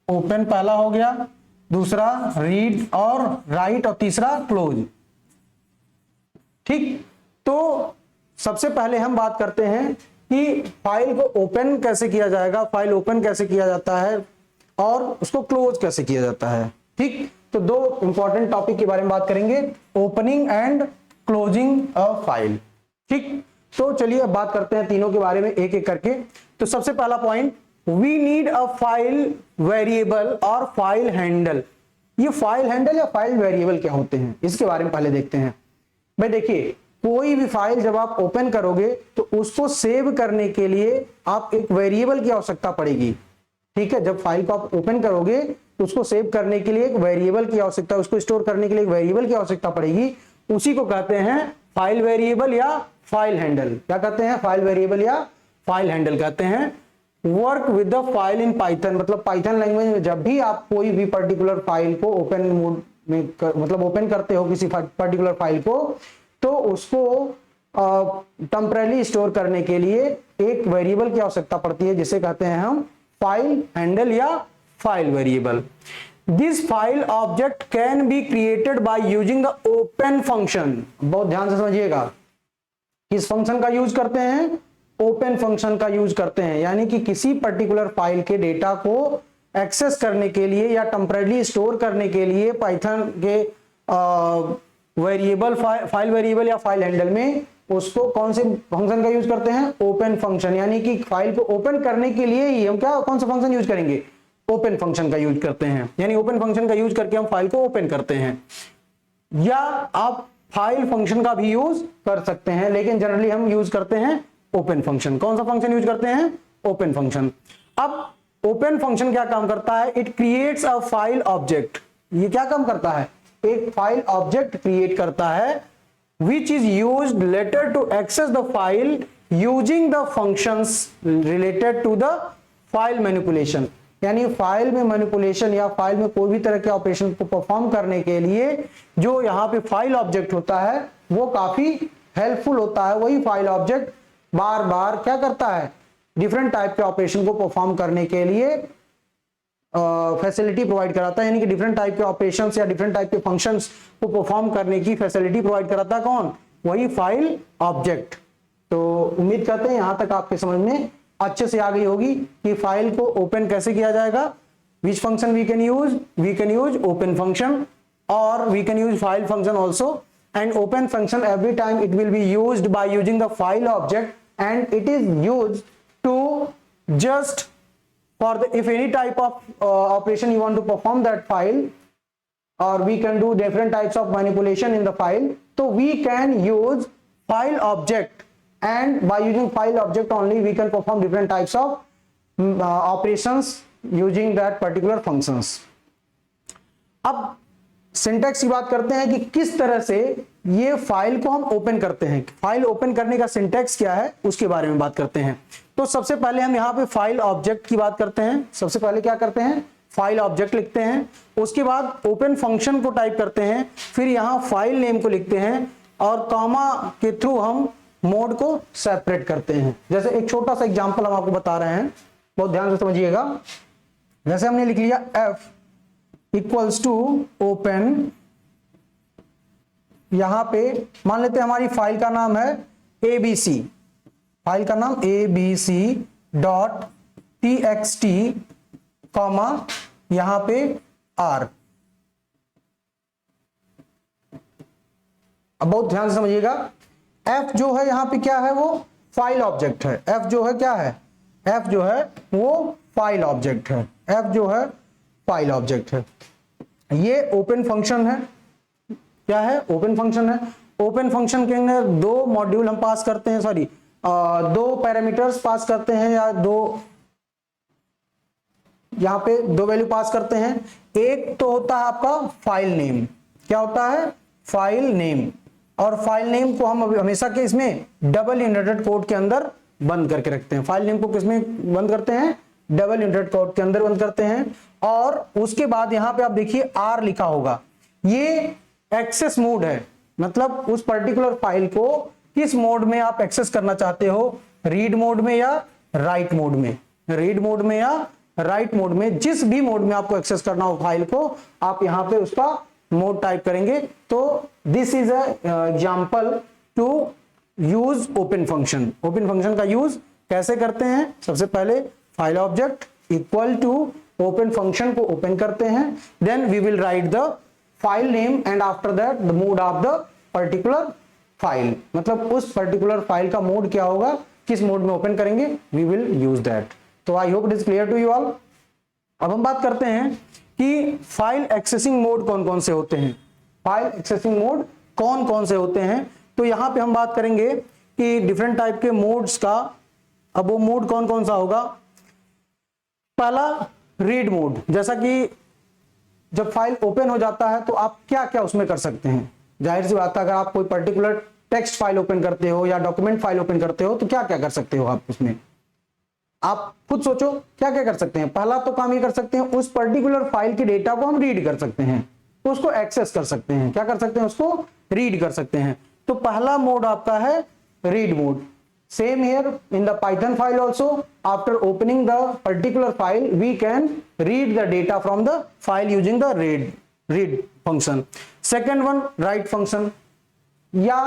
ओपन पहला हो गया, दूसरा रीड और राइट, और तीसरा क्लोज। ठीक, तो सबसे पहले हम बात करते हैं कि फाइल को ओपन कैसे किया जाएगा, फाइल ओपन कैसे किया जाता है और उसको क्लोज कैसे किया जाता है। ठीक, तो 2 इंपॉर्टेंट टॉपिक के बारे में बात करेंगे, opening and closing a file. ठीक, तो चलिए अब बात करते हैं तीनों के बारे में एक एक करके। तो सबसे पहला point, we need a file variable और फाइल हैंडल। ये फाइल हैंडल या फाइल वेरिएबल क्या होते हैं, इसके बारे में पहले देखते हैं। भाई देखिए, कोई भी फाइल जब आप ओपन करोगे तो उसको सेव करने के लिए आप एक वेरिएबल की आवश्यकता पड़ेगी। ठीक है, जब फाइल को आप ओपन करोगे तो उसको सेव करने के लिए एक वेरिएबल की आवश्यकता, उसको स्टोर करने के लिए एक वेरिएबल की आवश्यकता पड़ेगी। उसी को कहते हैं फाइल वेरिएबल या फाइल हैंडल। क्या कहते हैं, फाइल वेरिएबल या फाइल हैंडल कहते हैं। Work with the file in Python, मतलब पाइथन लैंग्वेज में जब भी आप कोई भी पर्टिकुलर फाइल को ओपन मोड में मतलब ओपन करते हो किसी पर्टिकुलर फाइल को, तो उसको टेम्परेरी स्टोर करने के लिए एक वेरिएबल की आवश्यकता पड़ती है, जिसे कहते हैं हम फाइल हैंडल या file variable. This file object can be created by using the open function. बहुत ध्यान से समझिएगा, किस फंक्शन का यूज करते हैं, ओपन फंक्शन का यूज करते हैं। यानी कि किसी पर्टिकुलर फाइल के डेटा को एक्सेस करने के लिए या टेम्परेरी स्टोर करने के लिए पाइथन के वेरिएबल फाइल वेरिएबल या फाइल हैंडल में उसको कौन से फंक्शन का यूज करते हैं, ओपन फंक्शन। यानी कि फाइल को ओपन करने के लिए ही हम क्या कौन सा फंक्शन यूज करेंगे, ओपन फंक्शन का यूज करते हैं। यानी ओपन फंक्शन का यूज करके हम फाइल को ओपन करते हैं। या आप फाइल फंक्शन का भी यूज कर सकते हैं, लेकिन जनरली हम यूज करते हैं ओपन फंक्शन। कौन सा फंक्शन यूज करते हैं, ओपन फंक्शन। अब ओपन फंक्शन क्या काम करता है, it creates a file object. ये क्या काम करता है, एक फाइल ऑब्जेक्ट क्रिएट करता है, which is used later to access the file using the functions related to the file manipulation। यानी फाइल में मैनिपुलेशन या फाइल में कोई भी तरह के ऑपरेशन को परफॉर्म करने के लिए जो यहाँ पे फाइल ऑब्जेक्ट होता है वो काफी हेल्पफुल होता है। वही फाइल ऑब्जेक्ट बार बार क्या करता है, डिफरेंट टाइप के ऑपरेशन को परफॉर्म करने के लिए फैसिलिटी प्रोवाइड कराता है। यानी कि डिफरेंट टाइप के ऑपरेशंस या डिफरेंट टाइप के फंक्शंस को परफॉर्म करने की फैसिलिटी प्रोवाइड कराता है कौन, वही फाइल ऑब्जेक्ट। तो उम्मीद करते हैं यहां तक आपके समझ में अच्छे से आ गई होगी कि फाइल को ओपन कैसे किया जाएगा। Which function we can use open function, और we can use file function also. And open function every time it will be used by using the file object and it is used to just for the if any type of operation you want to perform that file, or we can do different types of manipulation in the file, so we can use file object, and by using file object only we can perform different types of operations using that particular functions। अब syntax की बात करते हैं कि किस तरह से ये फाइल को हम ओपन करते हैं। फाइल ओपन करने का सिंटैक्स क्या है उसके बारे में बात करते हैं। तो सबसे पहले हम यहाँ पे फाइल ऑब्जेक्ट की बात करते हैं। सबसे पहले क्या करते हैं, फाइल ऑब्जेक्ट लिखते हैं, उसके बाद ओपन फंक्शन को टाइप करते हैं, फिर यहाँ फाइल नेम को लिखते हैं और कॉमा के थ्रू हम मोड को सेपरेट करते हैं। जैसे एक छोटा सा एग्जांपल हम आपको बता रहे हैं, बहुत ध्यान से समझिएगा। जैसे हमने लिख लिया f इक्वल्स टू ओपन, यहां पे मान लेते हैं हमारी फाइल का नाम है abc, फाइल का नाम abc.txt कॉमा यहां पे r। अब बहुत ध्यान से समझिएगा, f जो है यहां पे क्या है, वो फाइल ऑब्जेक्ट है। f जो है क्या है, f जो है वो फाइल ऑब्जेक्ट है, f जो है फाइल ऑब्जेक्ट है। ये ओपन फंक्शन है, क्या है, ओपन फंक्शन है। ओपन फंक्शन के अंदर दो मॉड्यूल हम पास करते हैं, सॉरी दो पैरामीटर्स पास करते हैं, या दो, यहां पे दो वैल्यू पास करते हैं। एक तो होता है आपका फाइल नेम, क्या होता है, फाइल नेम। और फाइल नेम को हम हमेशा के इसमें डबल इनवर्टेड कोड के अंदर बंद करके रखते हैं। फाइल नेम को किसमें बंद करते हैं, डबल इनवर्टेड कोड के अंदर बंद करते हैं। और उसके बाद यहां पे आप देखिए आर लिखा होगा, ये एक्सेस मोड है, मतलब उस पर्टिकुलर फाइल को किस मोड में आप एक्सेस करना चाहते हो, रीड मोड में या राइट मोड में, रीड मोड में या राइट मोड में, जिस भी मोड में आपको एक्सेस करना हो फाइल को, आप यहां पे उसका मोड टाइप करेंगे। तो this is a example to use open function. Open function का यूज कैसे करते हैं, सबसे पहले file object equal to open function को ओपन करते हैं, then we will write the file name and after that the mode of the particular file, मतलब उस पर्टिकुलर फाइल का मोड क्या होगा, किस मोड में ओपन करेंगे, वी विल यूज दैट। तो I hope it is clear to you all. अब हम बात करते हैं कि फाइल एक्सेसिंग मोड कौन कौन से होते हैं, फाइल एक्सेसिंग मोड कौन कौन से होते हैं। तो यहां पे हम बात करेंगे कि डिफरेंट टाइप के मोड्स का। अब वो मोड कौन कौन सा होगा, पहला रीड मोड, जैसा कि जब फाइल ओपन हो जाता है तो आप क्या क्या उसमें कर सकते हैं। जाहिर सी बात है, अगर आप कोई पर्टिकुलर टेक्स्ट फाइल ओपन करते हो या डॉक्यूमेंट फाइल ओपन करते हो तो क्या क्या कर सकते हो आप उसमें, आप खुद सोचो क्या क्या कर सकते हैं। पहला तो काम ये कर सकते हैं, उस पर्टिकुलर फाइल के डेटा को हम रीड कर सकते हैं, तो उसको एक्सेस कर सकते हैं, क्या कर सकते हैं, उसको रीड कर सकते हैं। तो पहला मोड आपका है read mode. Same here in the Python file also, after opening the particular file, we can read the data from the file using the read function. Second one, write function, या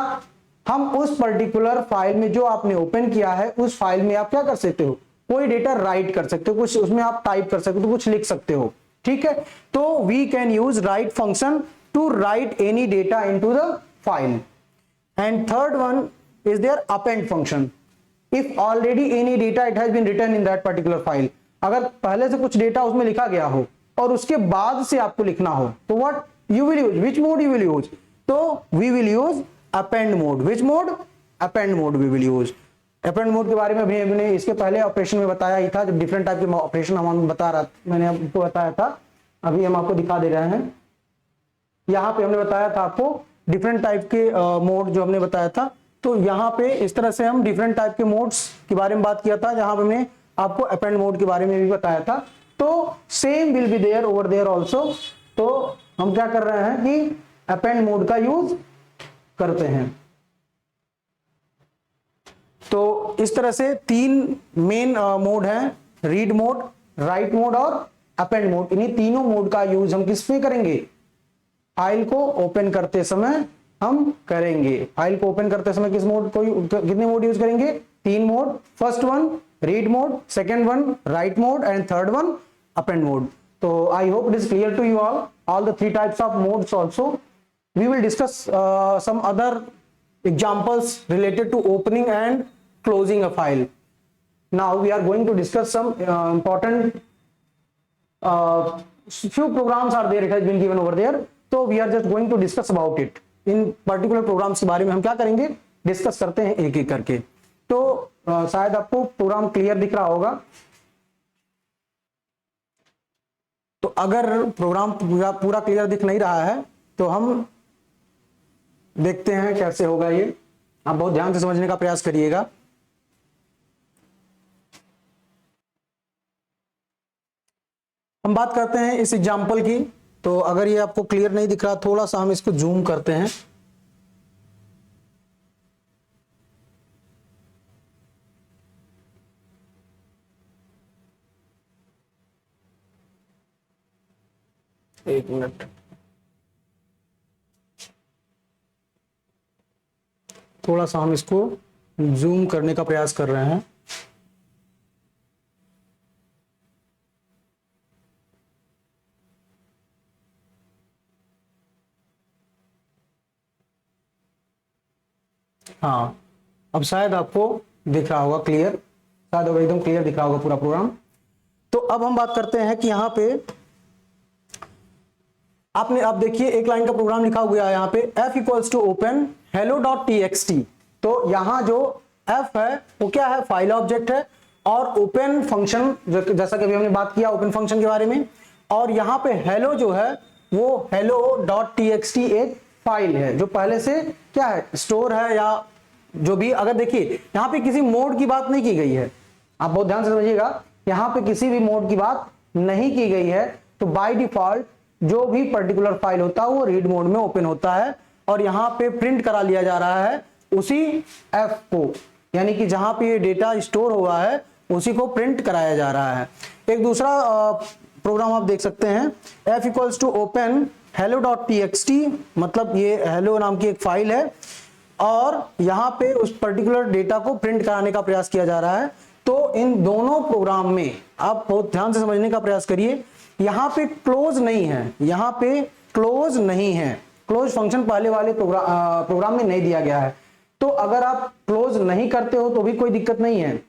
हम उस particular file में जो आपने open किया है उस file में आप क्या कर सकते हो, कोई डेटा राइट कर सकते हो, कुछ उसमें आप टाइप कर सकते हो, कुछ लिख सकते हो, ठीक है। तो we can use write function to write any data into the file. And third one is their append function. If already any data it has been written in that particular file, अगर पहले से कुछ data उसमें लिखा गया हो और उसके बाद से आपको लिखना हो तो what you will use, which mode you will use, तो we will use append mode. Which mode? Append mode we will use. append mode के बारे में अभी हमने इसके पहले ऑपरेशन में बताया ही था, जब डिफरेंट टाइप के ऑपरेशन हम बता रहा, मैंने आपको बताया था, अभी हम आपको दिखा दे रहे हैं। यहाँ पे हमने बताया था आपको डिफरेंट टाइप के मोड जो हमने बताया था। तो यहाँ पे इस तरह से हम डिफरेंट टाइप के मोड्स के बारे में बात किया था, जहां पे हमने आपको अपेंड मोड के बारे में भी बताया था। तो same will be there over there also. तो हम क्या कर रहे हैं कि अपेंड मोड का यूज करते हैं। तो इस तरह से तीन मेन मोड हैं, रीड मोड, राइट मोड और अपेंड मोड। इन्हीं तीनों मोड का यूज हम किस में करेंगे, फाइल को ओपन करते समय हम करेंगे। फाइल को ओपन करते समय किस मोड को, कितने मोड यूज करेंगे, तीन mode. First one read mode, second one write mode and third one append mode. तो I hope it is clear to you all the three types of modes also. We will discuss some other examples related to opening and closing a file. Now we are going to discuss some important few programs are there, it has been given over there, so we are just going to discuss about it. इन particular programs के बारे में हम क्या करेंगे, discuss करते हैं एक एक करके। तो शायद आपको प्रोग्राम क्लियर दिख रहा होगा। तो अगर प्रोग्राम पूरा क्लियर दिख नहीं रहा है तो हम देखते हैं कैसे होगा ये। आप बहुत ध्यान से समझने का प्रयास करिएगा। हम बात करते हैं इस एग्जाम्पल की। तो अगर ये आपको क्लियर नहीं दिख रहा, थोड़ा सा हम इसको जूम करते हैं। एक मिनट, थोड़ा सा हम इसको जूम करने का प्रयास कर रहे हैं। हाँ, अब शायद आपको दिख रहा होगा क्लियर, शायद अब एकदम क्लियर दिख रहा होगा पूरा प्रोग्राम। तो अब हम बात करते हैं कि यहाँ पे आपने, आप देखिए एक लाइन का प्रोग्राम लिखा हुआ है यहाँ पे, f equals to open hello.txt। तो यहाँ जो f है वो क्या है, फाइल ऑब्जेक्ट है, और ओपन फंक्शन, जैसा कि अभी हमने बात किया ओपन फंक्शन के बारे में, और यहाँ पे hello जो है वो hello.txt एक फाइल है जो पहले से क्या है, स्टोर है या जो भी। अगर देखिए यहाँ पे किसी मोड की बात नहीं की गई है, आप बहुत ध्यान से समझिएगा, यहाँ पे किसी भी मोड की बात नहीं की गई है। तो बाय डिफॉल्ट जो भी पर्टिकुलर फाइल होता है वो रीड मोड में ओपन होता है, और यहाँ पे प्रिंट करा लिया जा रहा है उसी एफ को, यानी कि जहां पे ये डेटा स्टोर हुआ है उसी को प्रिंट कराया जा रहा है। एक दूसरा प्रोग्राम आप देख सकते हैं, f equals to open hello.txt, मतलब ये hello नाम की एक फाइल है और यहाँ पे उस पर्टिकुलर डेटा को प्रिंट कराने का प्रयास किया जा रहा है। तो इन दोनों प्रोग्राम में आप बहुत ध्यान से समझने का प्रयास करिए, यहाँ पे क्लोज नहीं है, यहाँ पे क्लोज नहीं है, क्लोज फंक्शन पहले वाले प्रोग्राम में नहीं दिया गया है। तो अगर आप क्लोज नहीं करते हो तो भी कोई दिक्कत नहीं है,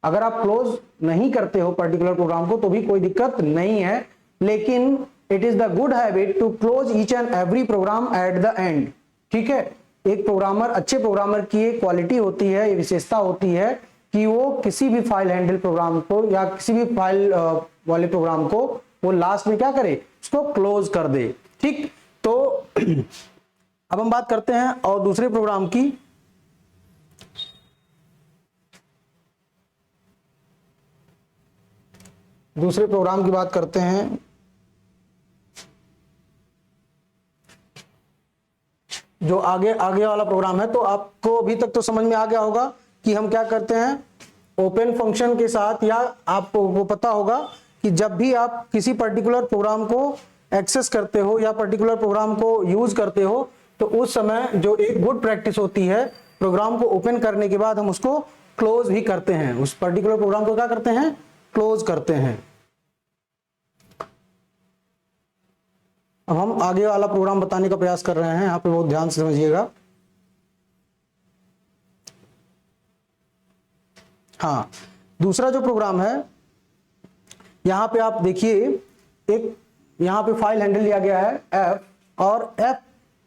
अगर आप क्लोज नहीं करते हो पर्टिकुलर प्रोग्राम को तो भी कोई दिक्कत नहीं है, लेकिन it is the good habit to close each and every program at the end. ठीक है, एक प्रोग्रामर, अच्छे प्रोग्रामर की एक क्वालिटी होती है, ये विशेषता होती है कि वो किसी भी फाइल हैंडल प्रोग्राम को या किसी भी फाइल वाले प्रोग्राम को वो लास्ट में क्या करे, उसको क्लोज कर दे। ठीक, तो अब हम बात करते हैं और दूसरे प्रोग्राम की। दूसरे प्रोग्राम की बात करते हैं, जो आगे वाला प्रोग्राम है। तो आपको अभी तक तो समझ में आ गया होगा कि हम क्या करते हैं ओपन फंक्शन के साथ, या आपको वो पता होगा कि जब भी आप किसी पर्टिकुलर प्रोग्राम को एक्सेस करते हो या पर्टिकुलर प्रोग्राम को यूज करते हो तो उस समय जो एक गुड प्रैक्टिस होती है, प्रोग्राम को ओपन करने के बाद हम उसको क्लोज भी करते हैं, उस पर्टिकुलर प्रोग्राम को क्या करते हैं, क्लोज करते हैं। अब हम आगे वाला प्रोग्राम बताने का प्रयास कर रहे हैं, यहाँ पे बहुत ध्यान से समझिएगा। हाँ, दूसरा जो प्रोग्राम है, यहाँ पे आप देखिए एक यहाँ पे फाइल हैंडल लिया गया है f, और f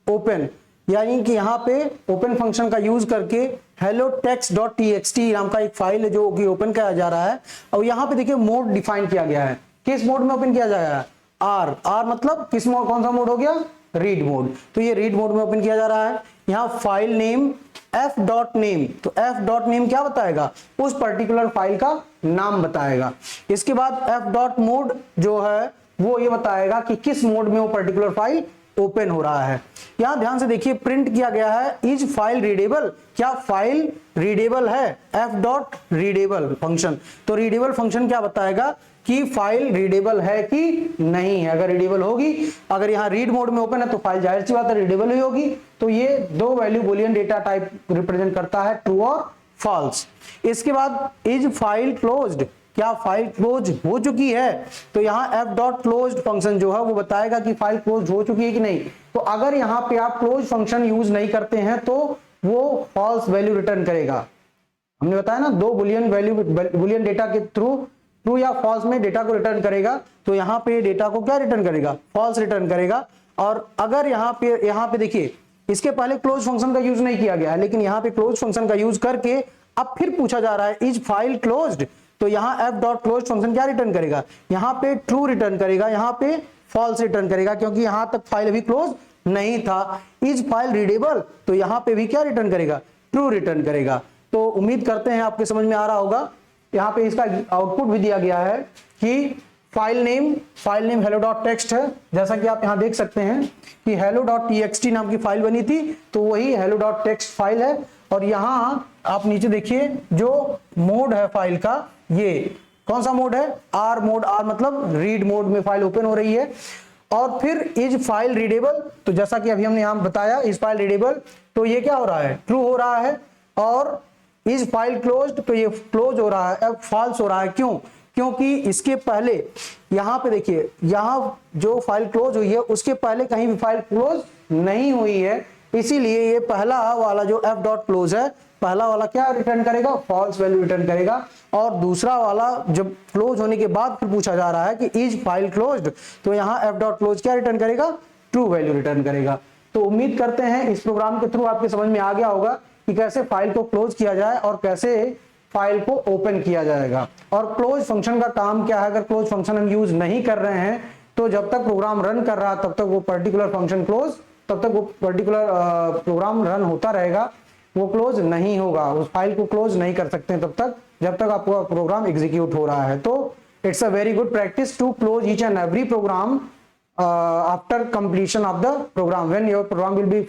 ओपन, यानी कि यहाँ पे ओपन फंक्शन का यूज करके hello text.txt नाम का एक फाइल है जो कि ओपन किया जा रहा है। और यहाँ पे देखिए मोड डिफाइन किया गया है, किस मोड में ओपन किया जाएगा, R मतलब किस मोड, कौन सा मोड हो गया, रीड मोड। तो ये रीड मोड में ओपन किया जा रहा है। यहाँ फाइल नेम f.name, तो f.name क्या बताएगा, उस पर्टिकुलर फाइल का नाम बताएगा। इसके बाद f.mode जो है वो ये बताएगा कि किस मोड में वो पर्टिकुलर फाइल ओपन हो रहा है। यहां ध्यान से देखिए प्रिंट किया गया है इज फाइल रीडेबल, क्या फाइल रीडेबल है, f.readable फंक्शन। तो रीडेबल फंक्शन क्या बताएगा कि फाइल रीडेबल है कि नहीं है। अगर रीडेबल होगी, अगर यहाँ रीड मोड में ओपन है तो फाइल जाहिर सी बात है रीडेबल ही होगी। तो ये दो value Boolean data type represent करता है, ट्रू और फॉल्स। इसके बाद इज फाइल क्लोज्ड, क्या फाइल क्लोज हो चुकी है, तो यहाँ f.closed फंक्शन जो है वो बताएगा कि फाइल क्लोज हो चुकी है कि नहीं। तो अगर यहाँ पे आप क्लोज फंक्शन यूज नहीं करते हैं तो वो फॉल्स वैल्यू रिटर्न करेगा। हमने बताया ना, दो बुलियन डेटा के थ्रू ट्रू या फॉल्स में डेटा को रिटर्न करेगा। तो यहाँ पे डेटा को क्या रिटर्न करेगा, फॉल्स रिटर्न करेगा। और अगर यहाँ पे देखिए इसके पहले क्लोज फंक्शन का यूज नहीं किया गया है, लेकिन यहाँ पे क्लोज फंक्शन का यूज करके अब फिर पूछा जा रहा है इज फाइल क्लोज्ड, तो यहाँ f.closed फंक्शन क्या रिटर्न करेगा, यहाँ पे ट्रू रिटर्न करेगा, यहाँ पे फॉल्स रिटर्न करेगा, क्योंकि यहाँ तक फाइल अभी क्लोज नहीं था। इज फाइल रीडेबल, तो यहाँ पे भी क्या रिटर्न करेगा, ट्रू रिटर्न करेगा। तो उम्मीद करते हैं आपके समझ में आ रहा होगा। यहाँ पे इसका आउटपुट भी दिया गया है कि फाइल नेम hello.txt है, जैसा कि आप यहाँ देख सकते हैं कि hello.txt नाम की फाइल बनी थी, तो वही hello.txt फाइल है। और यहाँ आप नीचे देखिए जो मोड है फाइल का, ये कौन सा मोड है, R मोड, R मतलब रीड मोड में फाइल ओपन हो रही है। और फिर इज फाइल रीडेबल, तो जैसा कि अभी हमने यहां बताया इज फाइल रीडेबल, तो ये क्या हो रहा है, ट्रू हो रहा है। और इज फाइल क्लोज्ड, तो ये क्लोज हो रहा है, अब फॉल्स हो रहा है। क्यों? क्योंकि इसके पहले यहां पे देखिए, यहां जो फाइल क्लोज हुई है उसके पहले कहीं भी फाइल क्लोज नहीं हुई है, इसीलिए ये पहला वाला जो एफ डॉट क्लोज है, पहला वाला क्या रिटर्न करेगा, फॉल्स वैल्यू रिटर्न करेगा। और दूसरा वाला जब क्लोज होने के बाद फिर पूछा जा रहा है कि इज फाइल क्लोज्ड, तो यहाँ एफ डॉट क्लोज क्या रिटर्न करेगा, ट्रू वैल्यू रिटर्न करेगा। तो उम्मीद करते हैं इस प्रोग्राम के थ्रू आपके समझ में आ गया होगा कि कैसे फाइल को क्लोज किया जाए और कैसे फाइल को ओपन किया जाएगा। और क्लोज फंक्शन का काम क्या है, अगर क्लोज फंक्शन हम यूज नहीं कर रहे हैं तो जब तक प्रोग्राम रन कर रहा है तब तक वो पर्टिकुलर फंक्शन क्लोज, तब तक वो पर्टिकुलर प्रोग्राम रन होता रहेगा, वो क्लोज नहीं होगा, उस फाइल को क्लोज नहीं कर सकते तब तक जब तक आपका प्रोग्राम एग्जीक्यूट हो रहा है। तो it's a very good practice to close each and every program after completion of the program. When your program will be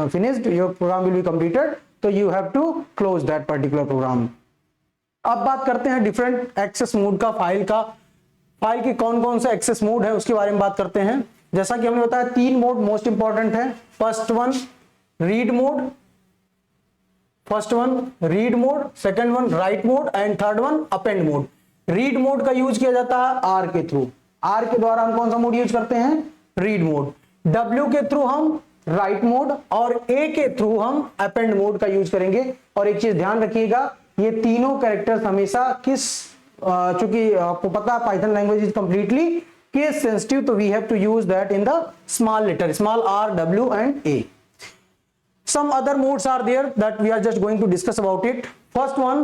finished, your program will be completed, तो you have to close that particular program. अब बात करते हैं different access mode का, file के कौन कौन से एक्सेस मोड है उसके बारे में बात करते हैं। जैसा कि हमने बताया 3 मोड मोस्ट इंपॉर्टेंट है। First one read mode, second one write mode and third one append mode. Read mode का यूज किया जाता है आर के थ्रू, आर के द्वारा हम कौन सा मोड यूज करते हैं, रीड मोड। डब्ल्यू के थ्रू हम राइट मोड और ए के थ्रू हम अपेंड मोड का यूज करेंगे। और एक चीज ध्यान रखिएगा, ये तीनों कैरेक्टर्स हमेशा चूंकि आपको पता है Python language is completely case sensitive, तो we have to use that in the small letter, small R, W and A. Some other modes are there that we are just going to discuss about it. First one,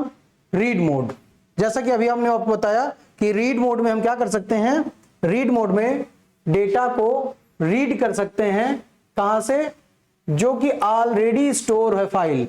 read mode. जैसा कि अभी हमने आपको बताया कि read mode में हम क्या कर सकते हैं, रीड मोड में डेटा को रीड कर सकते हैं, कहां से, जो कि ऑलरेडी स्टोर है फाइल,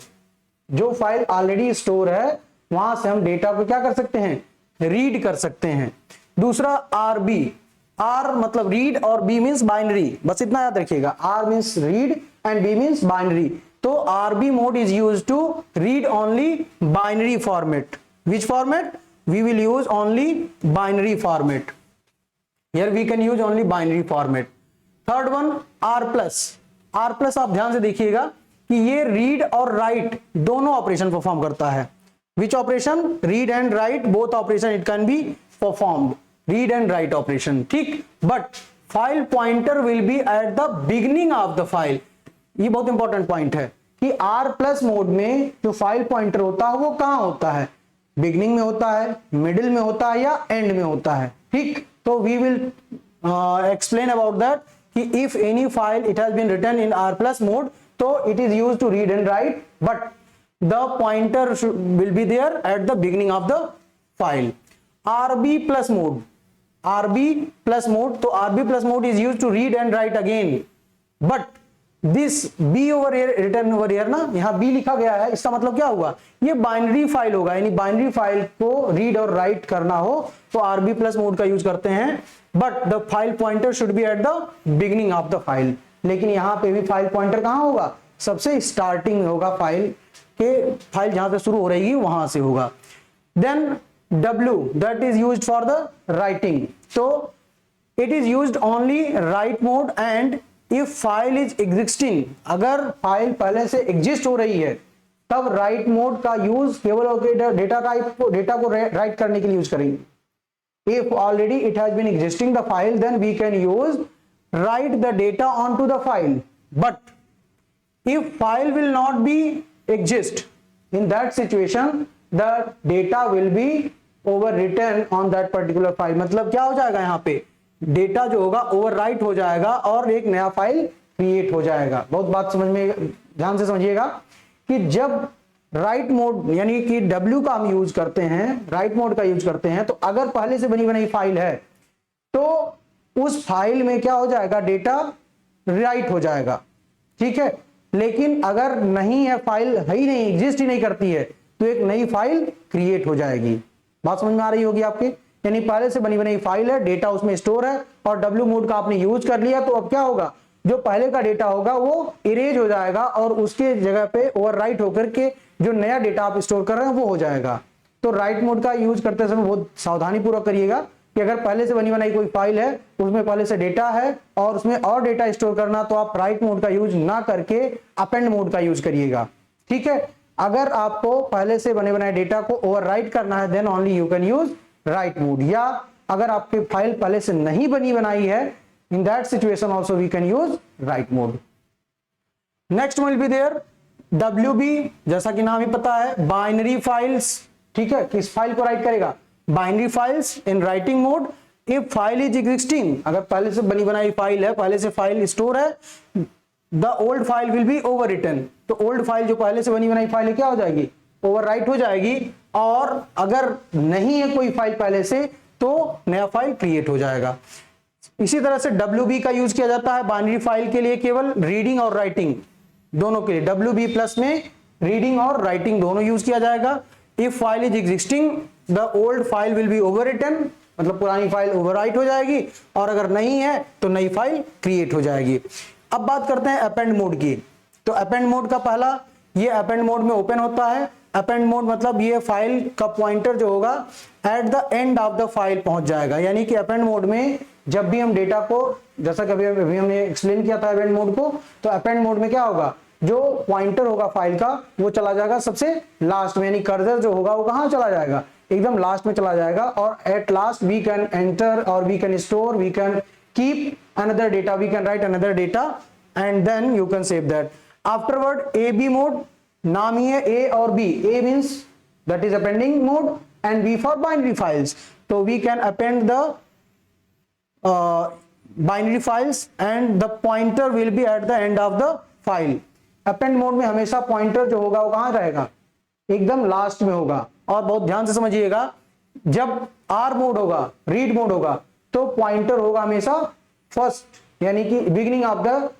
जो फाइल ऑलरेडी स्टोर है वहां से हम डेटा को क्या कर सकते हैं, रीड कर सकते हैं। दूसरा आरबी, आर मतलब रीड और बी मींस बाइनरी, बस इतना याद रखिएगा, R means read and B means binary. तो RB mode is used to read only binary format. Which format? We will use only binary format, here we can use only binary format. Third one R plus, R plus आप ध्यान से देखिएगा कि ये read और right दोनों operation perform करता है। Which operation? Read and write, both operation it can be performed, read and write operation, ठीक। But file pointer will be at the beginning of the file. ये बहुत इंपॉर्टेंट पॉइंट है कि are plus mode में जो file pointer होता है वो कहां होता है, बिगिनिंग में होता है, मिडिल में होता है या एंड में होता है, ठीक। तो we will explain about that कि if any file it has been written in R plus mode, तो it is used to read and write, but the pointer will be there at the beginning of the file. RB plus mode, RB plus mode, तो RB plus mode is used to read and write again, but this B over here written over here ना, यहाँ B लिखा गया है, इसका मतलब क्या हुआ, ये बाइनरी फाइल होगा, यानी बाइनरी फाइल को रीड और राइट करना हो तो RB plus mode का यूज करते हैं, but the file pointer should be at the beginning of the file. लेकिन यहाँ पे भी फाइल पॉइंटर कहाँ होगा, सबसे स्टार्टिंग में होगा, फाइल जहां से शुरू हो रही है वहां से होगा। Then W, that is used for the writing, so it is used only write mode, and if file is existing, अगर फाइल पहले से एग्जिस्ट हो रही है तब राइट मोड का यूज केवल डेटा को राइट करने के लिए यूज करेंगे। If already it has been existing the file, then we can use write the data onto the file, but if file will not be exist, in that situation the data will be overwritten on that particular file। मतलब क्या हो जाएगा, यहाँ पे data जो होगा overwrite हो जाएगा और एक नया फाइल क्रिएट हो जाएगा। बहुत बात समझ में, ध्यान से समझिएगा कि जब राइट मोड यानी कि W का हम यूज करते हैं, राइट मोड का यूज करते हैं, तो अगर पहले से बनी बनाई फाइल है तो उस फाइल में क्या हो जाएगा, डेटा राइट हो जाएगा, ठीक है। लेकिन अगर नहीं है, फाइल है ही नहीं, एग्जिस्ट ही नहीं करती है, तो एक नई फाइल क्रिएट हो जाएगी। बात समझ में आ रही होगी आपके, यानी पहले से बनी बनाई फाइल है, डेटा उसमें स्टोर है और W मोड का आपने यूज कर लिया, तो अब क्या होगा, जो पहले का डेटा होगा वो इरेज हो जाएगा और उसके जगह पे ओवरराइट होकर के जो नया डेटा आप स्टोर कर रहे हैं वो हो जाएगा। तो राइट मोड का यूज करते समय बहुत सावधानी पूर्वक करिएगा, कि अगर पहले से बनी बनाई कोई फाइल है, उसमें पहले से डेटा है और उसमें और डेटा स्टोर करना, तो आप राइट मोड का यूज ना करके अपेंड मोड का यूज करिएगा। ठीक है, अगर आपको पहले से बने बनाए डेटा को ओवरराइट करना है, then only you can use write mode. या अगर आपकी फाइल पहले से नहीं बनी बनाई है, in that situation also we can use write mode. Next will be there WB, जैसा कि नाम ही पता है, बाइनरी फाइल्स। ठीक है, किस फाइल को राइट करेगा? Binary files in writing mode. If file is existing, अगर पहले से बनी बनाई फाइल है, पहले से फाइल स्टोर है, the old file will be overwritten. तो ओल्ड फाइल जो पहले से बनी बनाई फाइल है क्या हो जाएगी? ओवर राइट हो जाएगी। और अगर नहीं है कोई फाइल पहले से, तो नया फाइल क्रिएट हो जाएगा। इसी तरह से WB का यूज किया जाता है बाइनरी फाइल के लिए, केवल रीडिंग और राइटिंग दोनों के लिए। WB प्लस में रीडिंग और राइटिंग दोनों यूज किया जाएगा। If file is existing, the old file will be overwritten, मतलब पुरानी फाइल ओवरराइट हो जाएगी, और अगर नहीं है तो नई फाइल क्रिएट हो जाएगी। अब बात करते हैं अपेंड मोड की। तो अपेंड मोड का पहला, ये अपेंड मोड में ओपन होता है। अपेंड मोड मतलब ये फाइल का पॉइंटर जो होगा eight the end of the file पहुंच जाएगा। यानी कि अपेंड मोड में जब भी हम डेटा को, जैसा कभी अभी हमने एक्सप्लेन किया था अपेंड मोड को, तो अपेंड मोड में क्या होगा, जो पॉइंटर होगा फाइल का वो चला जाएगा सबसे लास्ट में, यानी कर्सर जो होगा वो कहां चला जाएगा? एकदम लास्ट में चला जाएगा। और at last we can enter और we can store, we can keep another data, we can write another data and then you can save that. Afterward AB mode, नाम ही है A और B। A means that is appending mode and B for binary files. So we can append the binary files and the pointer will be at the end of the file. Append mode में हमेशा pointer जो होगा वो कहां रहेगा? एकदम last में होगा। और बहुत ध्यान से समझिएगा, जब R मोड होगा, रीड मोड होगा, तो पॉइंटर होगा हमेशा फर्स्ट, यानी कि बिगिनिंग ऑफ द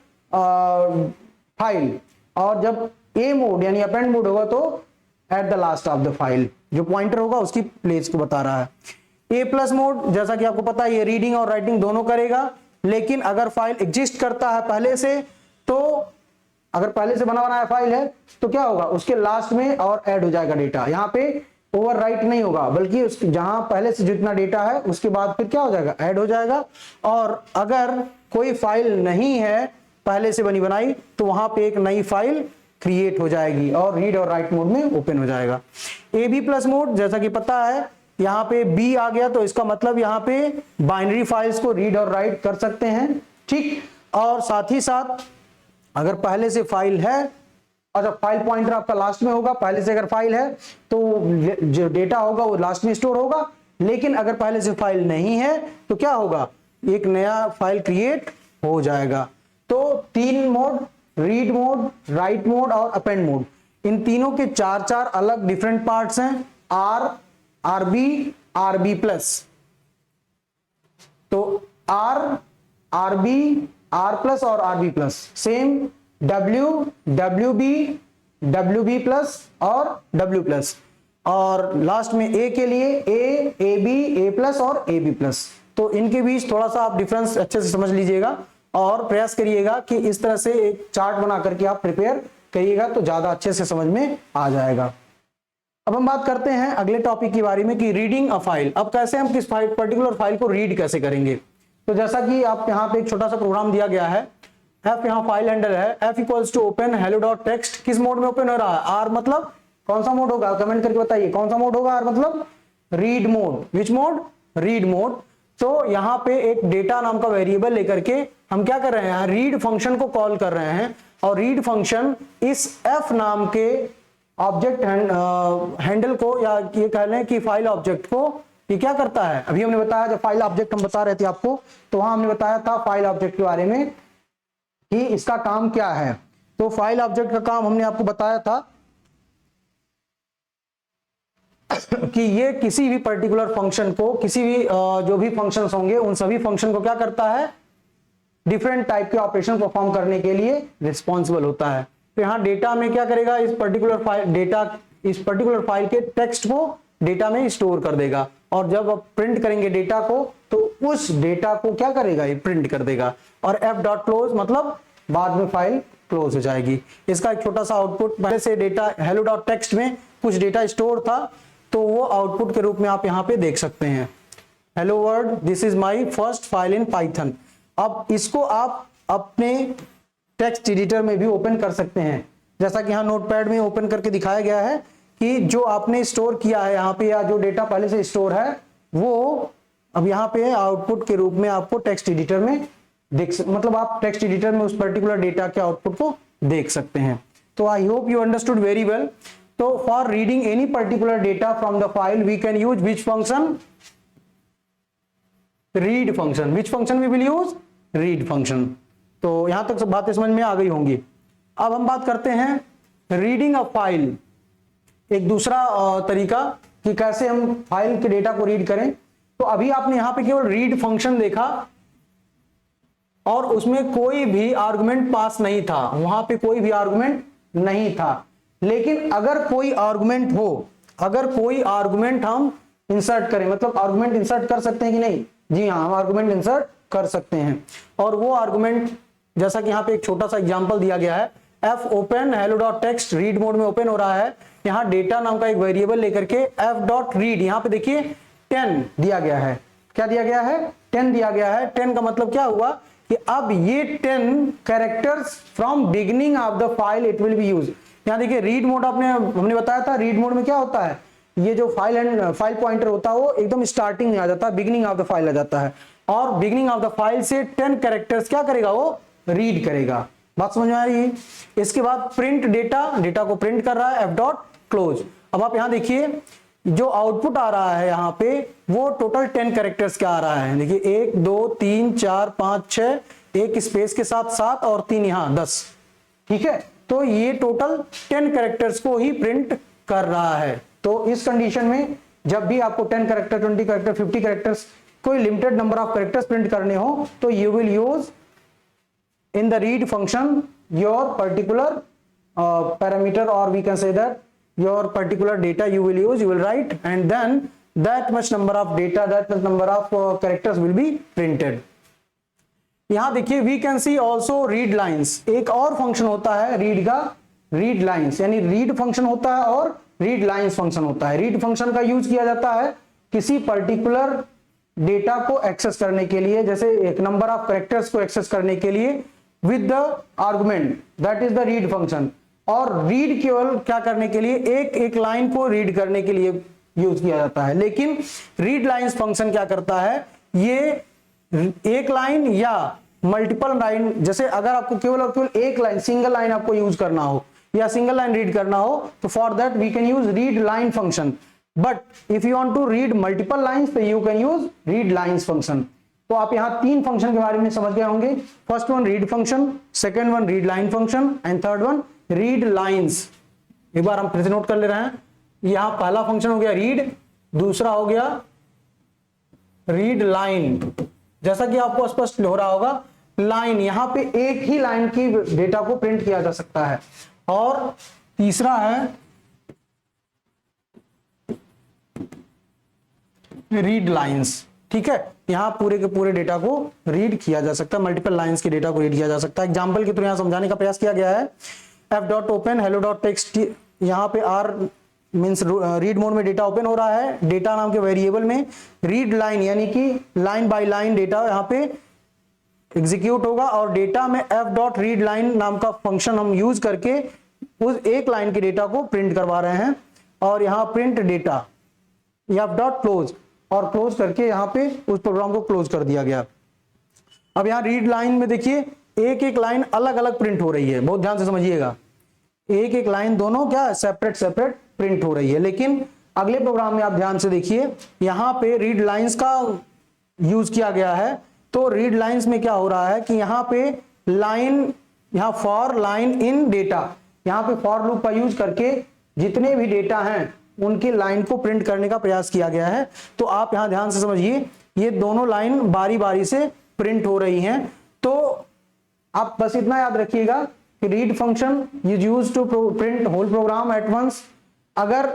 फाइल। और जब A मोड यानी अपेंड मोड होगा तो at the last of the file, जो पॉइंटर होगा उसकी प्लेस को बता रहा है। A+ मोड, जैसा कि आपको पता है, ये रीडिंग और राइटिंग दोनों करेगा। लेकिन अगर फाइल एग्जिस्ट करता है पहले से, तो अगर पहले से बना बनाया फाइल है तो क्या होगा, उसके लास्ट में और ऐड हो जाएगा डेटा। यहाँ पे ओवर राइट नहीं होगा, बल्कि उसके जहां पहले से जितना डेटा है उसके बाद फिर क्या हो जाएगा, ऐड हो जाएगा। और अगर कोई फाइल नहीं है पहले से बनी बनाई, तो वहां पे एक नई फाइल क्रिएट हो जाएगी और रीड और राइट मोड में ओपन हो जाएगा। AB+ मोड, जैसा कि पता है, यहाँ पे B आ गया, तो इसका मतलब यहाँ पे बाइनरी फाइल्स को रीड और राइट कर सकते हैं। ठीक, और साथ ही साथ अगर पहले से फाइल है, और जब फाइल पॉइंटर आपका लास्ट में होगा, पहले से अगर फाइल है तो जो डेटा होगा वो लास्ट में स्टोर होगा। लेकिन अगर पहले से फाइल नहीं है तो क्या होगा, एक नया फाइल क्रिएट हो जाएगा। तो 3 mode, read mode, right mode और अपेंड मोड, इन तीनों के 4 अलग डिफरेंट पार्ट्स हैं। R, RB, RB+। तो R, RB, R+ और RB+। Same W, WB, WB+ और W+। और लास्ट में A के लिए A, AB, A+ और AB+। तो इनके बीच थोड़ा सा आप डिफरेंस अच्छे से समझ लीजिएगा और प्रयास करिएगा कि इस तरह से एक चार्ट बना करके आप प्रिपेयर करिएगा, तो ज्यादा अच्छे से समझ में आ जाएगा। अब हम बात करते हैं अगले टॉपिक के बारे में कि रीडिंग अ फाइल। अब कैसे हम किस पर्टिकुलर फाइल को रीड कैसे करेंगे। तो जैसा कि आप यहाँ पे एक छोटा सा प्रोग्राम दिया गया है, F यहाँ फाइल हैंडल है, F = ओपन hello.txt। किस मोड में ओपन हो रहा है? R मतलब कौन सा मोड होगा, कमेंट करके बताइए कौन सा मोड होगा। R मतलब read mode. Which mode? Read mode. तो यहाँ पे एक डेटा नाम का वेरिएबल लेकर के हम क्या कर रहे हैं, रीड फंक्शन को कॉल कर रहे हैं। और रीड फंक्शन इस F नाम के ऑब्जेक्ट हैंडल को, या ये कह लें कि फाइल ऑब्जेक्ट को, ये क्या करता है, अभी हमने बताया, जब फाइल ऑब्जेक्ट हम बता रहे थे आपको, तो वहां हमने बताया था फाइल ऑब्जेक्ट के बारे में कि इसका काम क्या है। तो फाइल ऑब्जेक्ट का काम हमने आपको बताया था कि ये किसी भी पर्टिकुलर फंक्शन को, किसी भी जो भी फंक्शंस होंगे उन सभी फंक्शन को क्या करता है, डिफरेंट टाइप के ऑपरेशन परफॉर्म करने के लिए रिस्पॉन्सिबल होता है। तो यहाँ डेटा में क्या करेगा, इस पर्टिकुलर फाइल के टेक्स्ट को डेटा में स्टोर कर देगा। और जब आप प्रिंट करेंगे डेटा को, तो उस डेटा को क्या करेगा, ये प्रिंट कर देगा। और F.close मतलब बाद में फाइल क्लोज हो जाएगी। इसका एक छोटा सा आउटपुट, पहले से डेटा hello.txt में कुछ डेटा स्टोर था, तो वो आउटपुट के रूप में आप यहाँ पे देख सकते हैं। Hello world, this is my first file in Python. अब इसको आप अपने टेक्स्ट एडिटर में भी ओपन कर सकते हैं, जैसा कि यहाँ नोटपैड में ओपन करके दिखाया गया है कि जो आपने स्टोर किया है यहाँ पे, या जो डेटा पहले से स्टोर है वो अब यहाँ पे आउटपुट के रूप में आपको टेक्स्ट एडिटर में मतलब आप टेक्स्ट एडिटर में उस पर्टिकुलर डेटा के आउटपुट को देख सकते हैं। तो I hope you understood very well. तो for reading any particular data from the file we can use which function? Read function. Which function we will use? Read function. तो यहां तक सब बातें समझ में आ गई होंगी। अब हम बात करते हैं रीडिंग अ फाइल, एक दूसरा तरीका कि कैसे हम फाइल के डेटा को रीड करें। तो अभी आपने यहां पे केवल रीड फंक्शन देखा और उसमें कोई भी आर्गुमेंट पास नहीं था, वहां पे कोई भी आर्गुमेंट नहीं था। लेकिन अगर कोई आर्गुमेंट हो, अगर कोई आर्गुमेंट हम इंसर्ट करें, मतलब आर्गुमेंट इंसर्ट कर सकते हैं कि नहीं? जी हाँ, हम आर्गुमेंट इंसर्ट कर सकते हैं। और वो आर्गुमेंट जैसा कि यहाँ पे एक छोटा सा एग्जांपल दिया गया है, F open hello dot text read mode में ओपन हो रहा है। यहाँ डेटा नाम का एक वेरिएबल लेकर के एफ डॉट रीड, यहाँ पे देखिए 10 दिया गया है। क्या दिया गया है? 10 दिया गया है। 10 का मतलब क्या हुआ कि अब ये 10 characters from beginning of the file it will B use. यहाँ देखिए रीड मोड हमने बताया था, रीड मोड में क्या होता है, ये जो फाइल पॉइंटर होता है वो एकदम स्टार्टिंग में आ जाता है, बिगिनिंग ऑफ द फाइल आ जाता है, और बिगिनिंग ऑफ द फाइल से 10 कैरेक्टर्स क्या करेगा? वो रीड करेगा। बात समझ में आ रही है? इसके बाद प्रिंट डेटा, डेटा को प्रिंट कर रहा है, एफ डॉट क्लोज। अब आप यहां देखिए जो आउटपुट आ रहा है यहाँ पे वो टोटल 10 कैरेक्टर्स क्या आ रहा है, देखिए 1 2 3 4 5 6, एक स्पेस के साथ 7 और 3 यहाँ 10। ठीक है, तो ये टोटल 10 कैरेक्टर्स को ही प्रिंट कर रहा है। तो इस कंडीशन में जब भी आपको 10 कैरेक्टर, 20 कैरेक्टर, 50 कैरेक्टर्स, कोई limited number of characters print करने हो तो you will use in the read function your particular parameter, or we can say that your particular data you will use, you will write, and then that much number of data, that much number of characters will be printed. यहां देखिए we can see also read lines, एक और function होता है read का, read lines, यानी read function होता है और read lines फंक्शन होता है। read फंक्शन का यूज किया जाता है किसी पर्टिकुलर डेटा को एक्सेस करने के लिए, जैसे एक नंबर ऑफ कैरेक्टर्स को एक्सेस करने के लिए with the argument, that is the read function। और read केवल क्या करने के लिए, एक लाइन को रीड करने के लिए यूज किया जाता है। लेकिन read lines फंक्शन क्या करता है, ये एक लाइन या मल्टीपल लाइन, जैसे अगर आपको केवल और केवल एक लाइन, सिंगल लाइन आपको यूज करना हो या सिंगल लाइन रीड करना हो तो for that we can use read line function. But if you want to read multiple lines तो you can use read lines function. तो आप यहां 3 फंक्शन के बारे में समझ गए होंगे। First one read function, second one read line function, and third one read lines. एक बार हम फिर से नोट कर ले रहे हैं, यहां पहला फंक्शन हो गया रीड, दूसरा हो गया रीड लाइन। जैसा कि आपको स्पष्ट हो रहा होगा, लाइन यहां पे एक ही लाइन की डेटा को प्रिंट किया जा सकता है, और तीसरा है रीड लाइंस। ठीक है, यहां पूरे के पूरे डेटा को रीड किया जा सकता है, मल्टीपल लाइंस के डेटा को रीड किया जा सकता है। एग्जांपल के थ्रू यहां समझाने का प्रयास किया गया है। F dot open hello dot text, यहां पे आर मींस रीड मोड में डेटा ओपन हो रहा है, डेटा नाम के वेरिएबल में रीड लाइन यानी कि लाइन बाय लाइन डेटा यहां पे एग्जीक्यूट होगा, और डेटा में एफ डॉट रीड लाइन नाम का फंक्शन हम यूज करके उस एक लाइन के डेटा को प्रिंट करवा रहे हैं। और यहां print data F dot close, और क्लोज करके यहां पे उस प्रोग्राम को क्लोज कर दिया गया। अब यहां रीड लाइन में देखिए एक एक लाइन अलग अलग प्रिंट हो रही है, बहुत ध्यान से समझिएगा, एक एक लाइन दोनों क्या सेपरेट सेपरेट प्रिंट हो रही है। लेकिन अगले प्रोग्राम में आप ध्यान से देखिए, यहां पे रीड लाइंस का यूज किया गया है। तो रीड लाइंस में क्या हो रहा है कि यहां पे लाइन, यहां फॉर लाइन इन डेटा, यहां पे फॉर लूप का यूज करके जितने भी डेटा हैं उनकी लाइन को प्रिंट करने का प्रयास किया गया है। तो आप यहां ध्यान से समझिए, ये दोनों लाइन बारी बारी से प्रिंट हो रही हैं। तो आप बस इतना याद रखिएगा कि read function is used to print whole program at once. अगर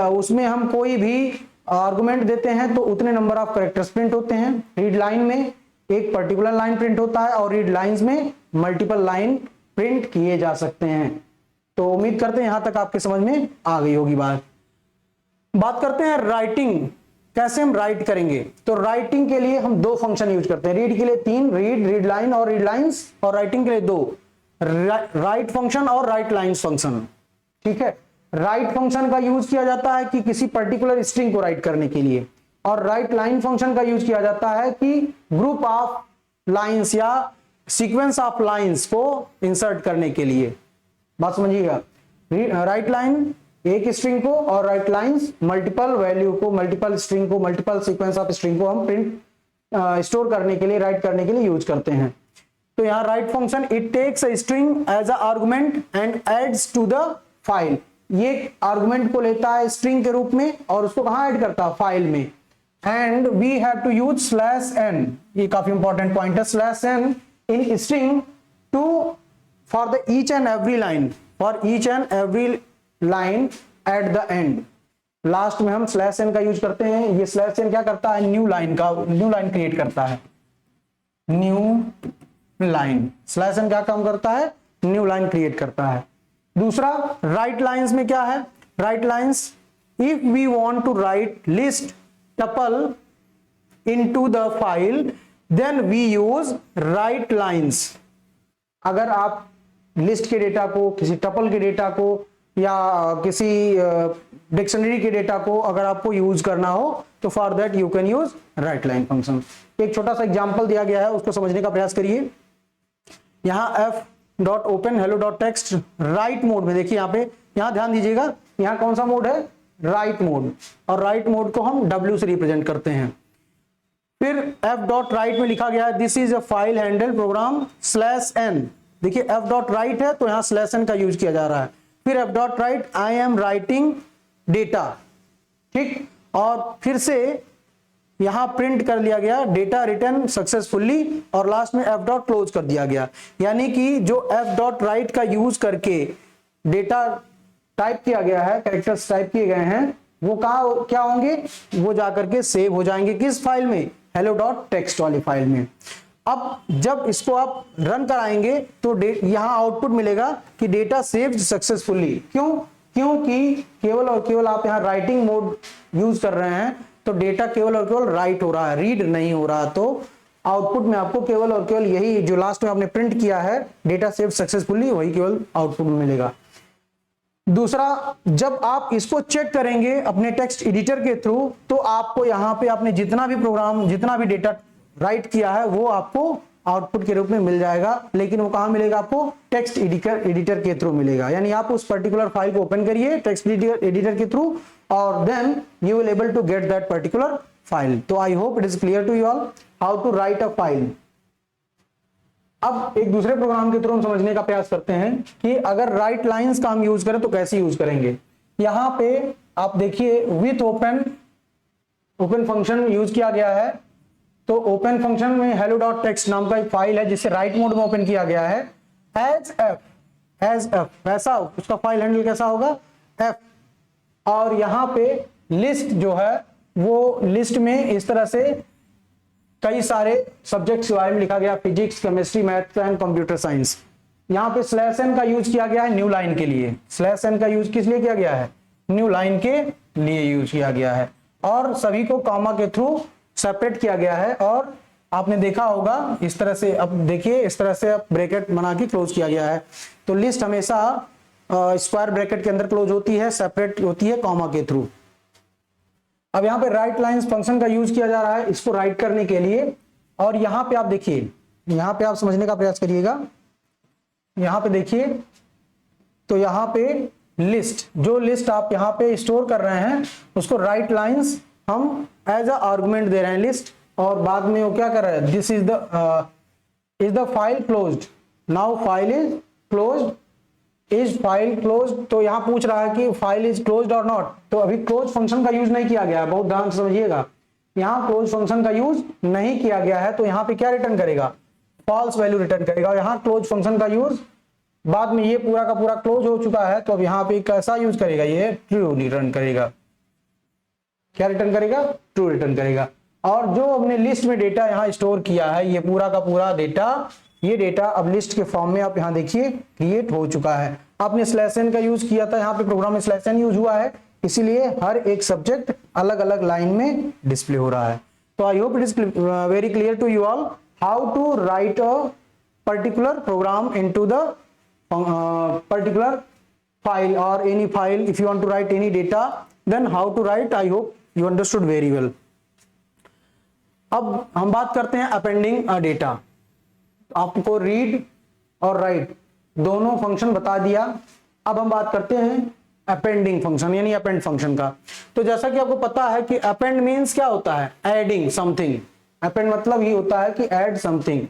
उसमें हम कोई भी आर्गुमेंट देते हैं तो उतने नंबर ऑफ कैरेक्टर्स प्रिंट होते हैं। रीड लाइन में एक पर्टिकुलर लाइन प्रिंट होता है, और रीड लाइंस में मल्टीपल लाइन प्रिंट किए जा सकते हैं। तो उम्मीद करते हैं यहां तक आपके समझ में आ गई होगी बात करते हैं राइटिंग कैसे हम राइट करेंगे? तो राइटिंग के लिए हम दो फंक्शन यूज करते हैं। रीड के लिए 3, रीड लाइन और रीड लाइंस, और राइटिंग के लिए 2, राइट फंक्शन और राइट लाइंस फंक्शन। ठीक है, राइट फंक्शन का यूज किया जाता है कि किसी पर्टिकुलर स्ट्रिंग को राइट करने के लिए, और राइट लाइन फंक्शन का यूज किया जाता है कि ग्रुप ऑफ लाइंस या सीक्वेंस ऑफ लाइंस को इंसर्ट करने के लिए। बात समझिएगा, राइट लाइन एक स्ट्रिंग को और राइट लाइंस मल्टीपल वैल्यू को, मल्टीपल स्ट्रिंग को, मल्टीपल सीक्वेंस ऑफ स्ट्रिंग को हम प्रिंट स्टोर करने के लिए, राइट करने के लिए यूज करते हैं। तो यहाँ write function it takes a string as a argument and adds to the file. ये आर्गुमेंट को लेता है स्ट्रिंग के रूप में और उसको कहां ऐड करता है? फाइल में। And we have to use slash n, ये काफी इंपॉर्टेंट पॉइंट है, slash n in string to for the each and every line, for each and every line at the end. Last में हम slash N का use करते हैं। ये slash N क्या करता है? न्यू लाइन क्रिएट करता है, न्यू लाइन। स्लैश एन क्या काम करता है? न्यू लाइन क्रिएट करता है। दूसरा राइट लाइंस में क्या है? Write lines, if we want to write list tuple into the file then we use write lines. अगर आप लिस्ट के डेटा को, किसी टपल के डेटा को या किसी डिक्शनरी के डेटा को अगर आपको यूज करना हो तो for that you can use right line function. एक छोटा सा एग्जांपल दिया गया है, उसको समझने का प्रयास करिए। यहां f.open hello.txt राइट मोड में, देखिए यहां पे, यहां ध्यान दीजिएगा, यहां कौन सा मोड है? राइट मोड, और राइट मोड को हम w से रिप्रेजेंट करते हैं। फिर f.write में लिखा गया है this is a file handle program slash n. देखिए f.write है तो यहां स्लैश एन का यूज किया जा रहा है। फिर f.write I am writing data, ठीक, और फिर से यहां प्रिंट कर लिया गया डेटा रिटर्न सक्सेसफुली, और लास्ट में f.close कर दिया गया। यानी कि जो f.write का यूज करके डेटा टाइप किया गया है, कैरेक्टर्स टाइप किए गए हैं, वो क्या होंगे? वो जाकर के सेव हो जाएंगे किस फाइल में? hello.txt वाली फाइल में। अब जब इसको आप रन कराएंगे तो यहां आउटपुट मिलेगा कि डेटा सेव्ड सक्सेसफुली। क्यों? क्योंकि केवल और केवल आप यहां राइटिंग मोड यूज कर रहे हैं तो डेटा केवल और केवल राइट हो रहा है, रीड नहीं हो रहा। तो आउटपुट में आपको केवल और केवल यही जो लास्ट में आपने प्रिंट किया है, डेटा सेव्ड सक्सेसफुली, वही केवल आउटपुट में मिलेगा। दूसरा, जब आप इसको चेक करेंगे अपने टेक्स्ट एडिटर के थ्रू तो आपको यहां पे आपने जितना भी प्रोग्राम, जितना भी डेटा राइट किया है वो आपको आउटपुट के रूप में मिल जाएगा। लेकिन वो कहां मिलेगा? आपको टेक्स्ट एडिटर के थ्रू मिलेगा। यानी आप उस पर्टिकुलर फाइल को ओपन करिए टेक्स्ट एडिटर के थ्रू और then you will able to get that particular file. तो I hope it is clear to you all how to write a file. अब एक दूसरे प्रोग्राम के थ्रू हम समझने का प्रयास करते हैं कि अगर राइट लाइंस का हम यूज करें तो कैसे यूज करेंगे। यहां पे आप देखिए विथ ओपन फंक्शन यूज किया गया है। तो ओपन फंक्शन में hello.txt नाम का एक फाइल है जिसे राइट मोड में ओपन किया गया है। एज एफ वैसा उसका फाइल हैंडल कैसा होगा? f। और यहां पे लिस्ट जो है वो लिस्ट में इस तरह से कई सारे सब्जेक्ट्स के बारे में लिखा गया, physics, chemistry, maths and computer science. यहां पे स्लैश एन का यूज किया गया है न्यू लाइन के लिए। स्लैश एन का यूज किस लिए किया गया है? न्यू लाइन के लिए यूज किया गया है। और सभी को कॉमा के थ्रू सेपरेट किया गया है। और आपने देखा होगा इस तरह से, अब देखिए इस तरह से अब ब्रैकेट बना के क्लोज किया गया है। तो लिस्ट हमेशा स्क्वायर ब्रैकेट के अंदर क्लोज होती है, सेपरेट होती है कॉमा के थ्रू। अब यहाँ पे राइट लाइंस फंक्शन का यूज किया जा रहा है इसको राइट करने के लिए। और यहाँ पे आप देखिए, यहाँ पे आप समझने का प्रयास करिएगा। यहाँ पे देखिए तो यहाँ पे लिस्ट, जो लिस्ट आप यहाँ पे स्टोर कर रहे हैं उसको राइट लाइंस हम एज अ आर्गुमेंट दे रहे हैं लिस्ट। और बाद में वो क्या कर रहा है? This is the file closed, now file is closed, is file closed. तो यहां पूछ रहा है कि फाइल इज क्लोज्ड और नॉट। तो अभी क्लोज फंक्शन का यूज नहीं किया गया है, बहुत ध्यान से समझिएगा। यहां क्लोज फंक्शन का यूज नहीं किया गया है तो यहां पे क्या रिटर्न करेगा? फॉल्स वैल्यू रिटर्न करेगा। यहां क्लोज फंक्शन का यूज बाद में, ये पूरा का पूरा क्लोज हो चुका है तो अब यहां पे कैसा यूज करेगा? ये ट्रू रिटर्न करेगा। क्या रिटर्न करेगा? ट्रू रिटर्न करेगा। और जो हमने लिस्ट में डेटा यहाँ स्टोर किया है, ये पूरा का पूरा डेटा, ये डेटा अब लिस्ट के फॉर्म में आप यहाँ देखिए क्रिएट हो चुका है। आपने स्लैश एन का यूज किया था, यहाँ पे प्रोग्राम में स्लैश एन यूज हुआ है, इसीलिए हर एक सब्जेक्ट अलग अलग लाइन में डिस्प्ले हो रहा है। तो I hope it is very clear to you all how to write a particular program into the particular file or any file. If you want to write any data, then how to write, I hope you understood very well. अब हम बात करते हैं appending a data. आपको read और right दोनों function बता दिया। अब हम बात करते हैं अपेंडिंग फंक्शन यानी अपेंड फंक्शन का। तो जैसा कि आपको पता है कि अपेंड मीन्स क्या होता है, एडिंग समथिंग। अपेंड मतलब ये होता है कि ऐड समथिंग।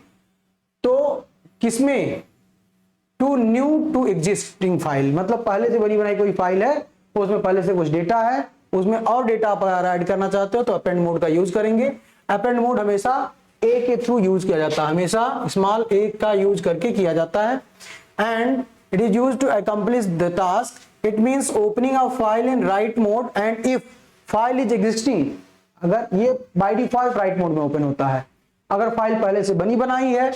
तो किसमें, to new to existing file, मतलब पहले से बनी बनाई कोई फाइल है, उसमें पहले से कुछ डेटा है, उसमें और डेटा आप अगर ऐड करना चाहते हो तो अपेंड मोड का यूज करेंगे। अपेंड मोड हमेशा ए के थ्रू यूज किया जाता है, हमेशा स्मॉल ए का यूज करके किया जाता है। And it is used to accomplish the task. It means opening a file in write mode and if file is existing, अगर ये बाय डिफॉल्ट राइट मोड में ओपन होता है, अगर फाइल पहले से बनी बनाई है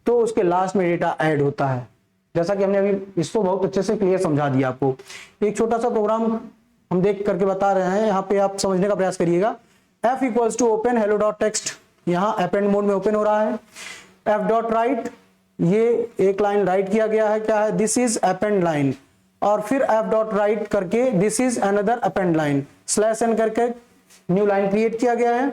तो उसके लास्ट में डेटा ऐड होता है। जैसा कि हमने अभी इसको बहुत अच्छे से क्लियर समझा दिया आपको। एक छोटा सा प्रोग्राम हम देख करके बता रहे हैं, यहाँ पे आप समझने का प्रयास करिएगा। f equals to open hello dot text, यहाँ अपेंड मोड में ओपन हो रहा है। f डॉट राइट, ये एक लाइन राइट किया गया है, क्या है, दिस इज अपेंड लाइन। और फिर f डॉट राइट करके this is another append line, slash n करके न्यू लाइन क्रिएट किया गया है।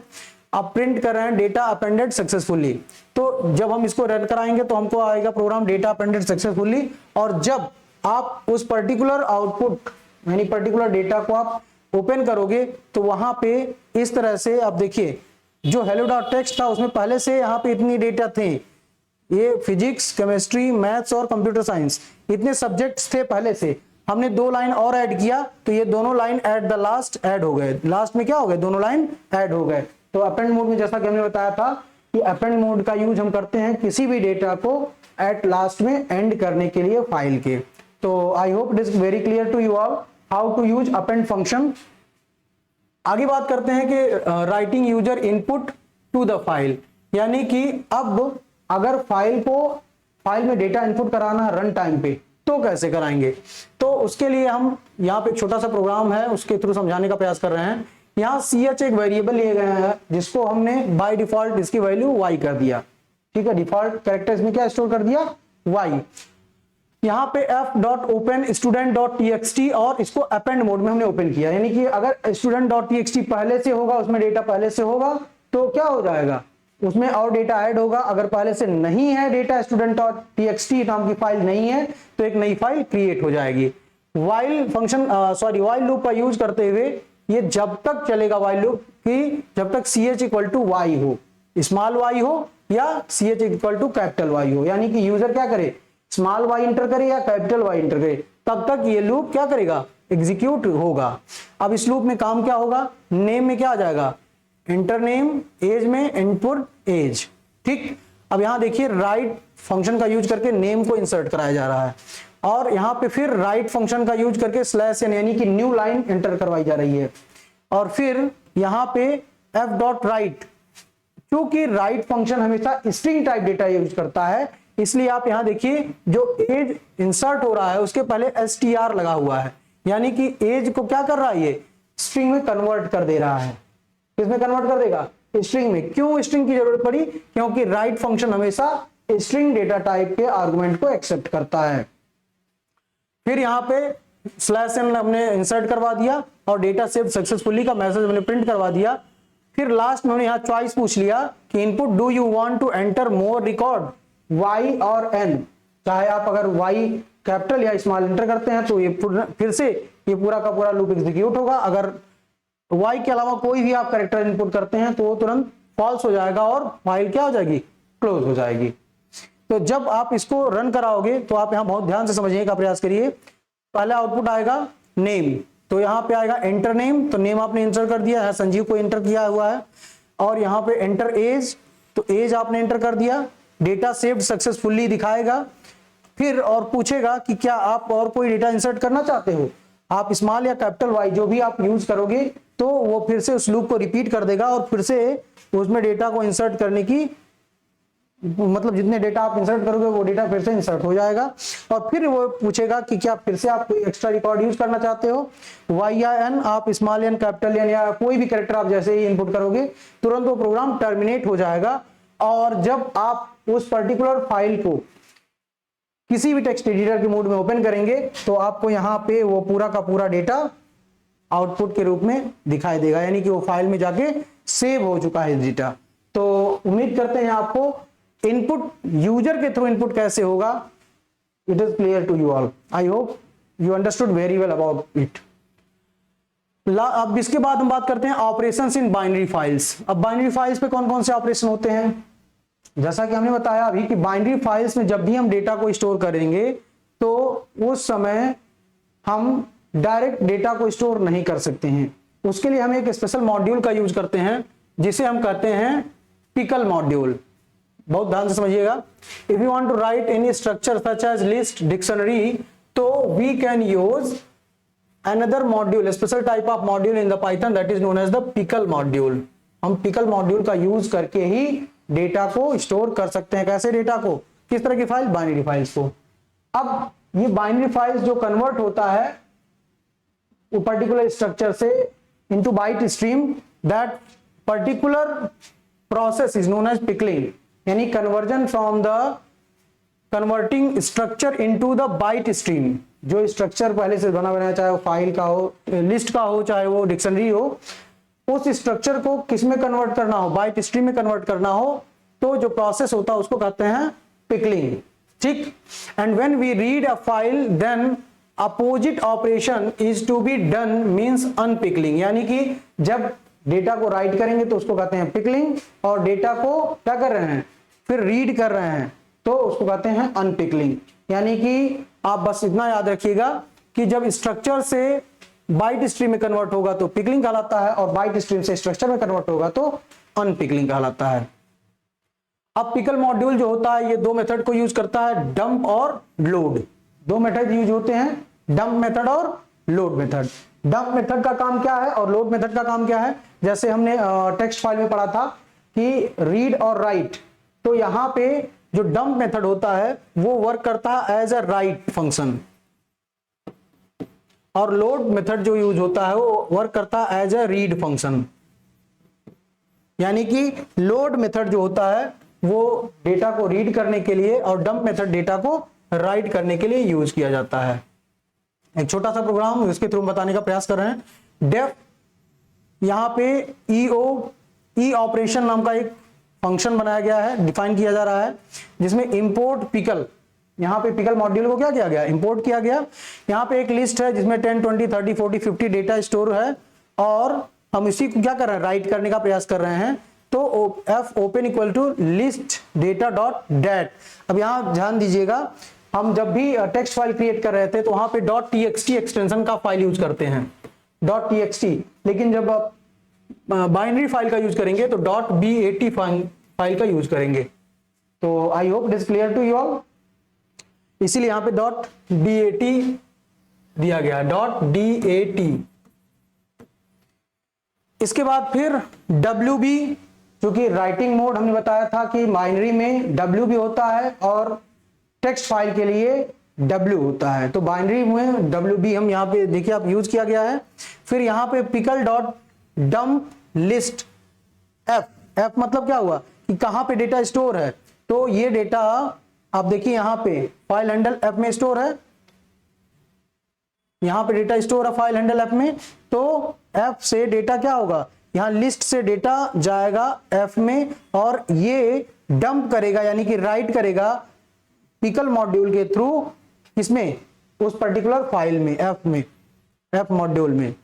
आप प्रिंट कर रहे हैं डेटा अपेंडेड सक्सेसफुली। तो जब हम इसको रन कराएंगे तो हमको आएगा प्रोग्राम डेटा अपेंडेड सक्सेसफुली। और जब आप उस पर्टिकुलर आउटपुट यानी पर्टिकुलर डेटा को आप ओपन करोगे तो वहां पे इस तरह से आप देखिए, जो हेलो डॉट टेक्स्ट था उसमें पहले से यहाँ पे इतनी डेटा थे, ये फिजिक्स, केमिस्ट्री, मैथ्स और कंप्यूटर साइंस, इतने सब्जेक्ट्स थे पहले से। हमने 2 लाइन और ऐड किया तो ये दोनों line at the last add हो गए, लास्ट में क्या हो गए, दोनों लाइन ऐड हो गए। तो अपेंड मोड में जैसा कि हमने बताया था कि अपेंड मोड का यूज हम करते हैं किसी भी डेटा को एट लास्ट में एंड करने के लिए फाइल के। तो I hope it is very clear to you all how to use append function. आगे बात करते हैं कि writing user input to the file, यानी कि अब अगर फाइल में डेटा इनपुट कराना है रन टाइम पे तो कैसे कराएंगे। तो उसके लिए हम यहाँ पे एक छोटा सा प्रोग्राम है उसके थ्रू समझाने का प्रयास कर रहे हैं। यहाँ ch एक वेरिएबल लिए गए हैं जिसको हमने बाय डिफॉल्ट इसकी वैल्यू y कर दिया, ठीक है, डिफॉल्ट कैरेक्टर्स में क्या स्टोर कर दिया, y। यहाँ पे f dot open student dot txt और इसको अपेंड मोड में हमने ओपन किया, यानी कि अगर स्टूडेंट डॉट txt पहले से होगा, उसमें डेटा पहले से होगा तो क्या हो जाएगा, उसमें और डेटा ऐड होगा। अगर पहले से नहीं है डेटा, स्टूडेंट डॉट txt नाम की फाइल नहीं है तो एक नई फाइल क्रिएट हो जाएगी। वाइल फंक्शन वाइल लूप का यूज करते हुए ये जब तक चलेगा वाइल लूप कि जब तक ch इक्वल टू y हो, स्मॉल y हो या ch equal to capital y हो, यानी कि यूजर क्या करे, स्मॉल y इंटर करे या कैपिटल y इंटर करे, तब तक ये लूप क्या करेगा, एग्जीक्यूट होगा। अब इस लूप में काम क्या होगा, नेम में क्या आ जाएगा, इंटर नेम, एज में इनपुट एज, ठीक। अब यहां देखिए राइट फंक्शन का यूज करके नेम को इंसर्ट कराया जा रहा है और यहां पे फिर राइट फंक्शन का यूज करके स्लैश यानी कि न्यू लाइन एंटर करवाई जा रही है। और फिर यहां पे f डॉट राइट, क्योंकि राइट फंक्शन हमेशा स्ट्रिंग टाइप डेटा यूज करता है, इसलिए आप यहां देखिए जो एज इंसर्ट हो रहा है उसके पहले str लगा हुआ है, यानी कि एज को क्या कर रहा है, ये स्ट्रिंग में कन्वर्ट कर दे रहा है। किसमें कन्वर्ट कर देगा, स्ट्रिंग में। क्यों स्ट्रिंग की जरूरत पड़ी, क्योंकि राइट फंक्शन हमेशा स्ट्रिंग डेटा टाइप के आर्गुमेंट को एक्सेप्ट करता है। फिर यहाँ पे स्लैश n हमने इंसर्ट करवा दिया और डेटा सेव सक्सेसफुली का मैसेज हमने प्रिंट करवा दिया। फिर लास्ट में हमने यहाँ चॉइस पूछ लिया कि input do you want to enter more record y और n, चाहे आप अगर y कैपिटल या स्मॉल एंटर करते हैं तो ये फिर से ये पूरा का पूरा लूप एग्जीक्यूट होगा। अगर y के अलावा कोई भी आप कैरेक्टर इनपुट करते हैं तो वो तुरंत फॉल्स हो जाएगा और फाइल क्या हो जाएगी, क्लोज हो जाएगी। तो जब आप इसको रन कराओगे तो आप यहां बहुत ध्यान से समझने का प्रयास करिए। पहला आउटपुट आएगा नेम, तो यहां पे आएगा एंटर नेम, तो नेम आपने एंटर कर दिया है, संजीव को एंटर किया हुआ है। और यहां पे एंटर एज, तो एज आपने एंटर कर दिया, डेटा सेव्ड सक्सेसफुली दिखाएगा। फिर और पूछेगा कि क्या आप और कोई डेटा इंसर्ट करना चाहते हो, आप स्मॉल या कैपिटल वाई जो भी आप यूज करोगे तो वो फिर से उस लूप को रिपीट कर देगा और फिर से उसमें डेटा को इंसर्ट करने की मतलब जितने डेटा आप इंसर्ट करोगे वो डेटा फिर से इंसर्ट हो जाएगा। और फिर वो पूछेगा कि क्या फिर से आप कोई एक्स्ट्रा रिकॉर्ड यूज करना चाहते हो, वाई या एन, आप स्मॉल एन कैपिटल एन या कोई भी कैरेक्टर आप जैसे ही इनपुट करोगे तुरंत वो प्रोग्राम टर्मिनेट हो जाएगा। और जब आप उस पर्टिकुलर फाइल को किसी भी टेक्स्ट एडिटर के मोड में ओपन करेंगे तो आपको यहाँ पे वो पूरा का पूरा डेटा आउटपुट के रूप में दिखाई देगा, यानी कि वो फाइल में जाके सेव हो चुका है डेटा। तो उम्मीद करते हैं आपको इनपुट यूजर के थ्रू इनपुट कैसे होगा it is clear to you all. I hope you understood very well about it. अब इसके बाद हम बात करते हैं ऑपरेशंस इन बाइनरी फाइल्स। अब बाइनरी फाइल्स पे कौन कौन से ऑपरेशन होते हैं, जैसा कि हमने बताया अभी कि बाइनरी फाइल्स में जब भी हम डेटा को स्टोर करेंगे तो उस समय हम डायरेक्ट डेटा को स्टोर नहीं कर सकते हैं। उसके लिए हम एक स्पेशल मॉड्यूल का यूज करते हैं जिसे हम कहते हैं पिकल मॉड्यूल। बहुत ध्यान से समझिएगा। If you want to write any structure such as list, dictionary, तो we can use another module, special type of module in the Python that is known as the pickle module. हम pickle module का use करके ही data को store कर सकते हैं। कैसे डेटा को, किस तरह की फाइल, बाइनरी फाइल्स को। अब ये बाइनरी फाइल्स जो कन्वर्ट होता है वो पर्टिकुलर स्ट्रक्चर से into byte stream, that particular process is known as pickling, यानी conversion from the converting structure into the byte stream. जो स्ट्रक्चर पहले से बना बनाया, चाहे वो फाइल का हो, लिस्ट का हो, चाहे वो डिक्शनरी हो, उस स्ट्रक्चर को किस में कन्वर्ट करना हो, बाइट स्ट्रीम में कन्वर्ट करना हो, तो जो प्रोसेस होता है उसको कहते हैं पिकलिंग। ठीक। And when we read a file then opposite operation is to be done means unpickling, यानी कि जब डेटा को राइट करेंगे तो उसको कहते हैं पिकलिंग, और डेटा को क्या कर रहे हैं, फिर रीड कर रहे हैं तो उसको कहते हैं अनपिकलिंग। यानी कि आप बस इतना याद रखिएगा कि जब स्ट्रक्चर से बाइट स्ट्रीम में कन्वर्ट होगा तो पिकलिंग कहलाता है, और बाइट स्ट्रीम से स्ट्रक्चर में कन्वर्ट होगा तो अनपिकलिंग कहलाता है। अब पिकल मॉड्यूल जो होता है ये दो मेथड को यूज करता है, डंप और लोड। दो मेथड यूज होते हैं, डंप मेथड और लोड मेथड। डंप मेथड का काम क्या है और लोड मेथड का काम क्या है, जैसे हमने टेक्स्ट फाइल में पढ़ा था कि रीड और राइट, तो यहां पे जो डंप मेथड होता है वो वर्क करता है एज अ राइट फंक्शन, और लोड मेथड जो यूज होता है वो वर्क करता है एज अ रीड फंक्शन। यानी कि लोड मेथड जो होता है वो डेटा को रीड करने के लिए और डंप मेथड डेटा को राइट करने के लिए यूज किया जाता है। एक छोटा सा प्रोग्राम इसके थ्रू बताने का प्रयास कर रहे हैं। डेफ यहां पे ई ऑपरेशन नाम का एक फंक्शन बनाया गया है, डिफाइन किया जा रहा है, जिसमें इंपोर्ट पिकल, यहां पे पिकल मॉड्यूल को क्या किया गया, इंपोर्ट किया गया। यहां पे एक लिस्ट है जिसमें 10, 20, 30, 40, 50 डेटा स्टोर है, और हम इसी को क्या कर रहे हैं, राइट करने का प्रयास कर रहे हैं। तो f open equal to list data dot dat. अब यहां ध्यान दीजिएगा, हम जब भी टेक्स्ट फाइल क्रिएट कर रहे थे तो वहां पे डॉट टीएक्सटी एक्सटेंशन का फाइल यूज करते हैं, डॉट टीएक्सटी, लेकिन जब आप बाइनरी फाइल का यूज करेंगे तो डॉट BAT फाइल का यूज करेंगे। तो I hope it is clear to you all. इसीलिए यहां पे डॉट BAT दिया गया, डॉट DAT। इसके बाद फिर WB, जो कि राइटिंग मोड हमने बताया था कि बाइनरी में WB होता है और टेक्स्ट फाइल के लिए W होता है। तो बाइनरी में WB हम यहाँ पे देखिए आप यूज किया गया है। फिर यहाँ पे pickle dot dump list F मतलब क्या हुआ कि कहां पे डेटा स्टोर है, तो ये डेटा आप देखिए यहाँ पे फाइल हैंडल F में स्टोर है, यहां पे डेटा स्टोर है फाइल हैंडल F में, तो F से डेटा क्या होगा, यहां लिस्ट से डेटा जाएगा F में, और ये डंप करेगा यानी कि राइट करेगा पिकल मॉड्यूल के थ्रू, किसमें, उस पर्टिकुलर फाइल में, F मॉड्यूल में,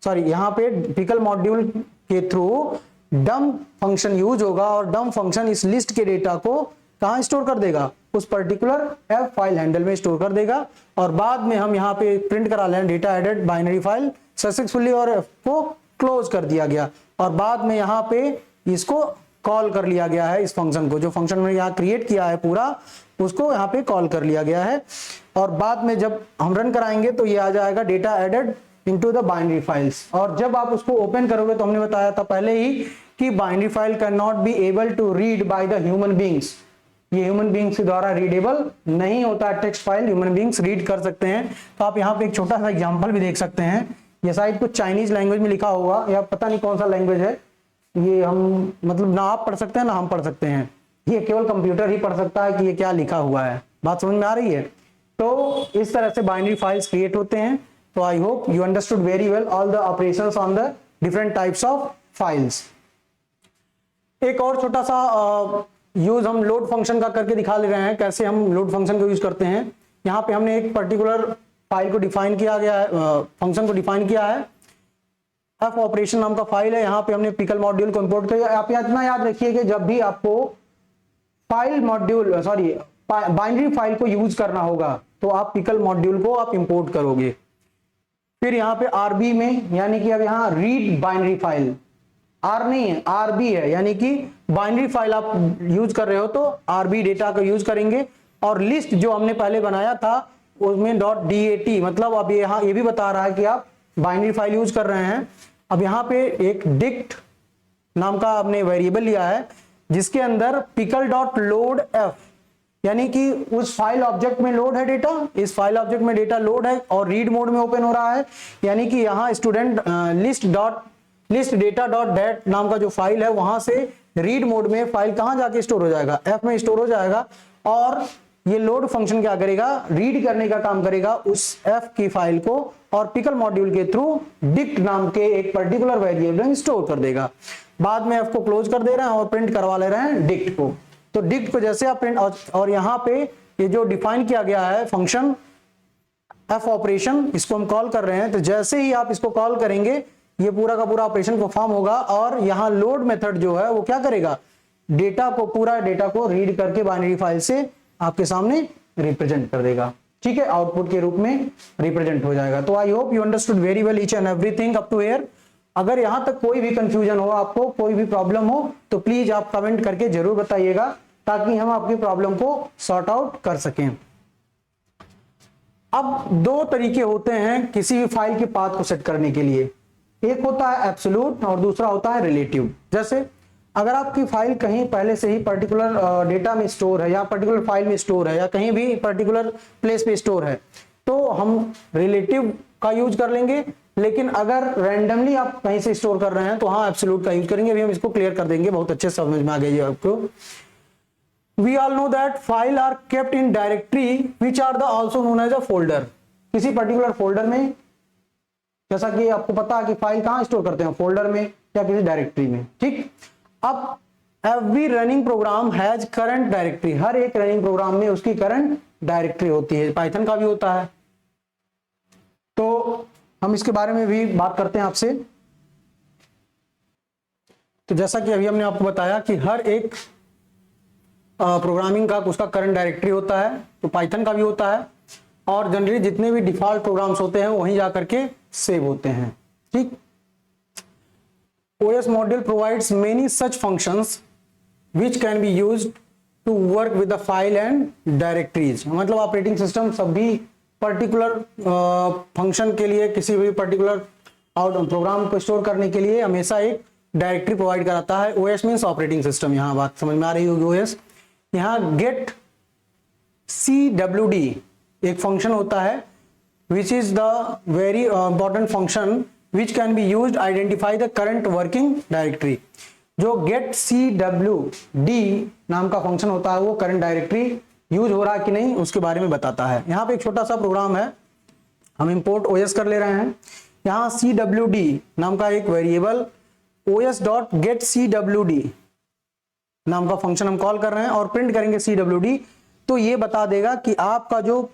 सॉरी यहां पे पिकल मॉड्यूल के थ्रू डंप फंक्शन यूज होगा, और डंप फंक्शन इस लिस्ट के डेटा को कहां स्टोर कर देगा, उस पर्टिकुलर F फाइल हैंडल में स्टोर कर देगा। और बाद में हम यहाँ पे प्रिंट करा लें data added binary file successfully, और F को क्लोज कर दिया गया, और बाद में यहाँ पे इसको कॉल कर लिया गया है, इस फंक्शन को, जो फंक्शन में यहाँ क्रिएट किया है पूरा, उसको यहाँ पे कॉल कर लिया गया है। और बाद में जब हम रन कराएंगे तो ये आ जाएगा data added into the binary files. और जब आप उसको ओपन करोगे तो हमने बताया था पहले ही कि binary file can not be able to read by the human beings, ये ह्यूमन बींग्स के द्वारा रीडेबल नहीं होता है। Text file human beings read कर सकते हैं। तो आप यहाँ पे एक छोटा सा एग्जांपल भी देख सकते हैं। ये शायद कुछ चाइनीज लैंग्वेज में लिखा होगा या पता नहीं कौन सा लैंग्वेज है ये, हम मतलब ना आप पढ़ सकते हैं ना हम पढ़ सकते हैं, ये केवल कंप्यूटर ही पढ़ सकता है कि ये क्या लिखा हुआ है। बात समझ में आ रही है? तो इस तरह से बाइनरी फाइल्स क्रिएट होते हैं। तो I hope you understood very well all the operations on the different types of files. एक और छोटा सा यूज हम लोड फंक्शन का करके दिखा ले रहे हैं, कैसे हम लोड फंक्शन को यूज करते हैं। यहाँ पे हमने एक पर्टिकुलर फाइल को डिफाइन किया गया है, फंक्शन को डिफाइन किया है। एफ ऑपरेशन नाम का फाइल है, यहाँ पे हमने पिकल मॉड्यूल को इंपोर्ट किया। आप इतना याद रखिए कि जब भी आपको फाइल मॉड्यूल बाइनरी फाइल को यूज करना होगा तो आप पिकल मॉड्यूल को आप इंपोर्ट करोगे। फिर यहाँ पे आरबी में, यानी कि अब यहाँ रीड बाइनरी फाइल, आर नहीं है आरबी है, यानी कि बाइनरी फाइल आप यूज कर रहे हो तो आरबी डेटा को यूज करेंगे। और लिस्ट जो हमने पहले बनाया था उसमें .dat, मतलब अब यहाँ ये भी बता रहा है कि आप बाइनरी फाइल यूज कर रहे हैं। अब यहाँ पे एक डिक्ट नाम का आपने वेरिएबल लिया है जिसके अंदर पिकल डॉट लोड एफ, यानी कि उस फाइल ऑब्जेक्ट में लोड है डेटा, इस फाइल ऑब्जेक्ट में डेटा लोड है और रीड मोड में ओपन हो रहा है। यानी कि यहाँ student list data dot dat नाम का जो फाइल है वहां से रीड मोड में फाइल कहां जाके स्टोर हो जाएगा, एफ में स्टोर हो जाएगा। और ये लोड फंक्शन क्या करेगा, रीड करने का काम करेगा उस एफ की फाइल को और पिकल मॉड्यूल के थ्रू डिक्ट नाम के एक पर्टिकुलर वेरिएबल में स्टोर कर देगा। बाद में एफ को क्लोज कर दे रहे हैं और प्रिंट करवा ले रहे हैं डिक्ट को। तो डिक्ट को जैसे आप प्रिंट, और यहाँ पे ये जो डिफाइन किया गया है फंक्शन एफ ऑपरेशन, इसको हम कॉल कर रहे हैं। तो जैसे ही आप इसको कॉल करेंगे ये पूरा का पूरा ऑपरेशन परफॉर्म होगा और यहाँ लोड मेथड जो है वो क्या करेगा, डेटा को, पूरा डेटा को रीड करके बाइनरी फाइल से आपके सामने रिप्रेजेंट कर देगा। ठीक है, आउटपुट के रूप में रिप्रेजेंट हो जाएगा। तो I hope you understood very well each and everything up to here. अगर यहां तक कोई भी कंफ्यूजन हो, आपको कोई भी प्रॉब्लम हो तो प्लीज आप कमेंट करके जरूर बताइएगा ताकि हम आपकी प्रॉब्लम को सॉर्ट आउट कर सकें। अब दो तरीके होते हैं किसी भी फाइल के पाथ को सेट करने के लिए, एक होता है एब्सोल्यूट और दूसरा होता है रिलेटिव। जैसे अगर आपकी फाइल कहीं पहले से ही पर्टिकुलर डेटा में स्टोर है या पर्टिकुलर फाइल में स्टोर है या कहीं भी पर्टिकुलर प्लेस पे स्टोर है तो हम रिलेटिव का यूज कर लेंगे। लेकिन अगर रैंडमली आप कहीं से स्टोर कर रहे हैं तो हाँ एब्सोल्यूट का यूज करेंगे। अभी हम इसको क्लियर कर देंगे, बहुत अच्छे समझ में आ गई आपको। We all know that file are kept in directory which are the also known as a folder। किसी पर्टिकुलर फोल्डर में, जैसा कि आपको पता है कि फाइल कहां स्टोर करते हैं, फोल्डर में या किसी डायरेक्टरी में। ठीक, अब every running program has current directory, हर एक रनिंग प्रोग्राम में उसकी करंट डायरेक्टरी होती है। पाइथन का भी होता है, तो हम इसके बारे में भी बात करते हैं आपसे। तो जैसा कि अभी हमने आपको बताया कि हर एक प्रोग्रामिंग का उसका करंट डायरेक्टरी होता है, तो पाइथन का भी होता है। और जनरली जितने भी डिफॉल्ट प्रोग्राम्स होते हैं वहीं जाकर के सेव होते हैं। ठीक, OS module provides many such functions which can be used to work with the file and directories। मतलब ऑपरेटिंग सिस्टम सभी पर्टिकुलर फंक्शन के लिए, किसी भी पर्टिकुलर प्रोग्राम को स्टोर करने के लिए हमेशा एक डायरेक्टरी प्रोवाइड कराता है। OS मीन्स ऑपरेटिंग सिस्टम, यहाँ बात समझ में आ रही होगी। OS, यहाँ गेट CWD एक फंक्शन होता है which is the very important function which can be used identify the current working directory। जो get CWD नाम का फंक्शन होता है वो करंट डायरेक्टरी यूज हो रहा है कि नहीं उसके बारे में बताता है। यहाँ पे एक छोटा सा प्रोग्राम है, हम इंपोर्ट OS कर ले रहे हैं। यहाँ CWD नाम का एक वेरिएबल os.getCWD नाम का फंक्शन हम कॉल कर रहे हैं और प्रिंट करेंगे CWD। तो ये बता देगा कि आपका जो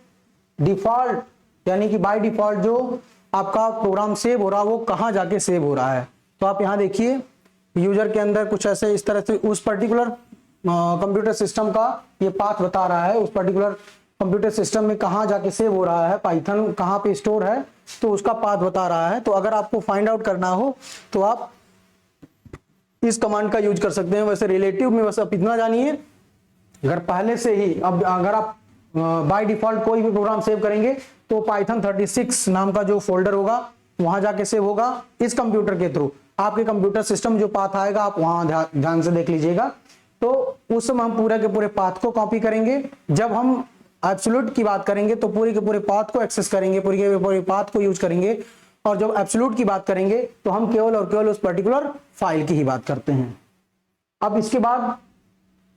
डिफॉल्ट यानी कि बाय डिफॉल्ट जो आपका प्रोग्राम सेव हो रहा है वो कहाँ जाके सेव हो रहा है। तो आप यहाँ देखिए यूजर के अंदर कुछ ऐसे इस तरह से उस पर्टिकुलर कंप्यूटर सिस्टम का ये पाथ बता रहा है, उस पर्टिकुलर कंप्यूटर सिस्टम में कहाँ जाके सेव हो रहा है, पाइथन कहाँ पे स्टोर है तो उसका पाथ बता रहा है। तो अगर आपको फाइंड आउट करना हो तो आप इस कमांड का यूज कर सकते हैं। वैसे रिलेटिव में बस आप इतना जानिए, अगर पहले से ही अब अगर आप बाय डिफॉल्ट कोई भी प्रोग्राम सेव करेंगे तो पाइथन 36 नाम का जो फोल्डर होगा वहां जाके सेव होगा इस कंप्यूटर के थ्रू। आपके कंप्यूटर सिस्टम जो पाथ आएगा आप वहां ध्यान से देख लीजिएगा। तो उस समय हम पूरे के पूरे पाथ को कॉपी करेंगे। जब हम एब्सोल्यूट की बात करेंगे तो पूरे के पूरे पाथ को एक्सेस करेंगे, पूरे के पूरे पाथ को यूज करेंगे। और जब एब्सोल्यूट की बात करेंगे तो हम केवल और केवल उस पर्टिकुलर फाइल की ही बात करते हैं। अब इसके बाद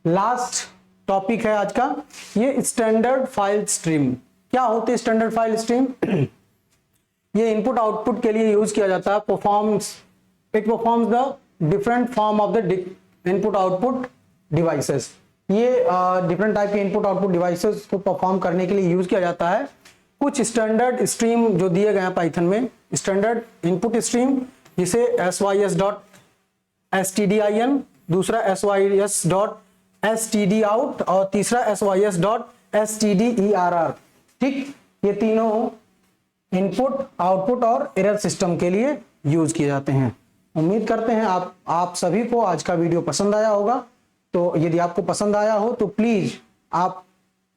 लास्ट टॉपिक है आज का, ये स्टैंडर्ड फाइल स्ट्रीम। क्या होती है स्टैंडर्ड फाइल स्ट्रीम? ये इनपुट आउटपुट के लिए यूज किया जाता है। It performs the different form of the input output devices. ये डिफरेंट टाइप के इनपुट आउटपुट डिवाइसेस को परफॉर्म करने के लिए यूज किया जाता है। कुछ स्टैंडर्ड स्ट्रीम जो दिए गए हैं पाइथन में, स्टैंडर्ड इनपुट स्ट्रीम जिसे sys.stdin, दूसरा sys.stdout और तीसरा sys.stderr। ठीक, ये तीनों इनपुट आउटपुट और एरर सिस्टम के लिए यूज किए जाते हैं। उम्मीद करते हैं आप सभी को आज का वीडियो पसंद आया होगा। तो यदि आपको पसंद आया हो तो प्लीज आप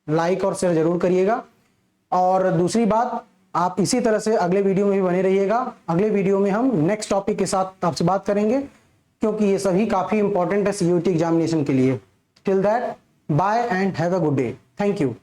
लाइक और शेयर जरूर करिएगा। और दूसरी बात, आप इसी तरह से अगले वीडियो में भी बने रहिएगा। अगले वीडियो में हम नेक्स्ट टॉपिक के साथ आपसे बात करेंगे, क्योंकि ये सभी काफी इंपॉर्टेंट है CUET एग्जामिनेशन के लिए। Till that, bye and have a good day. Thank you.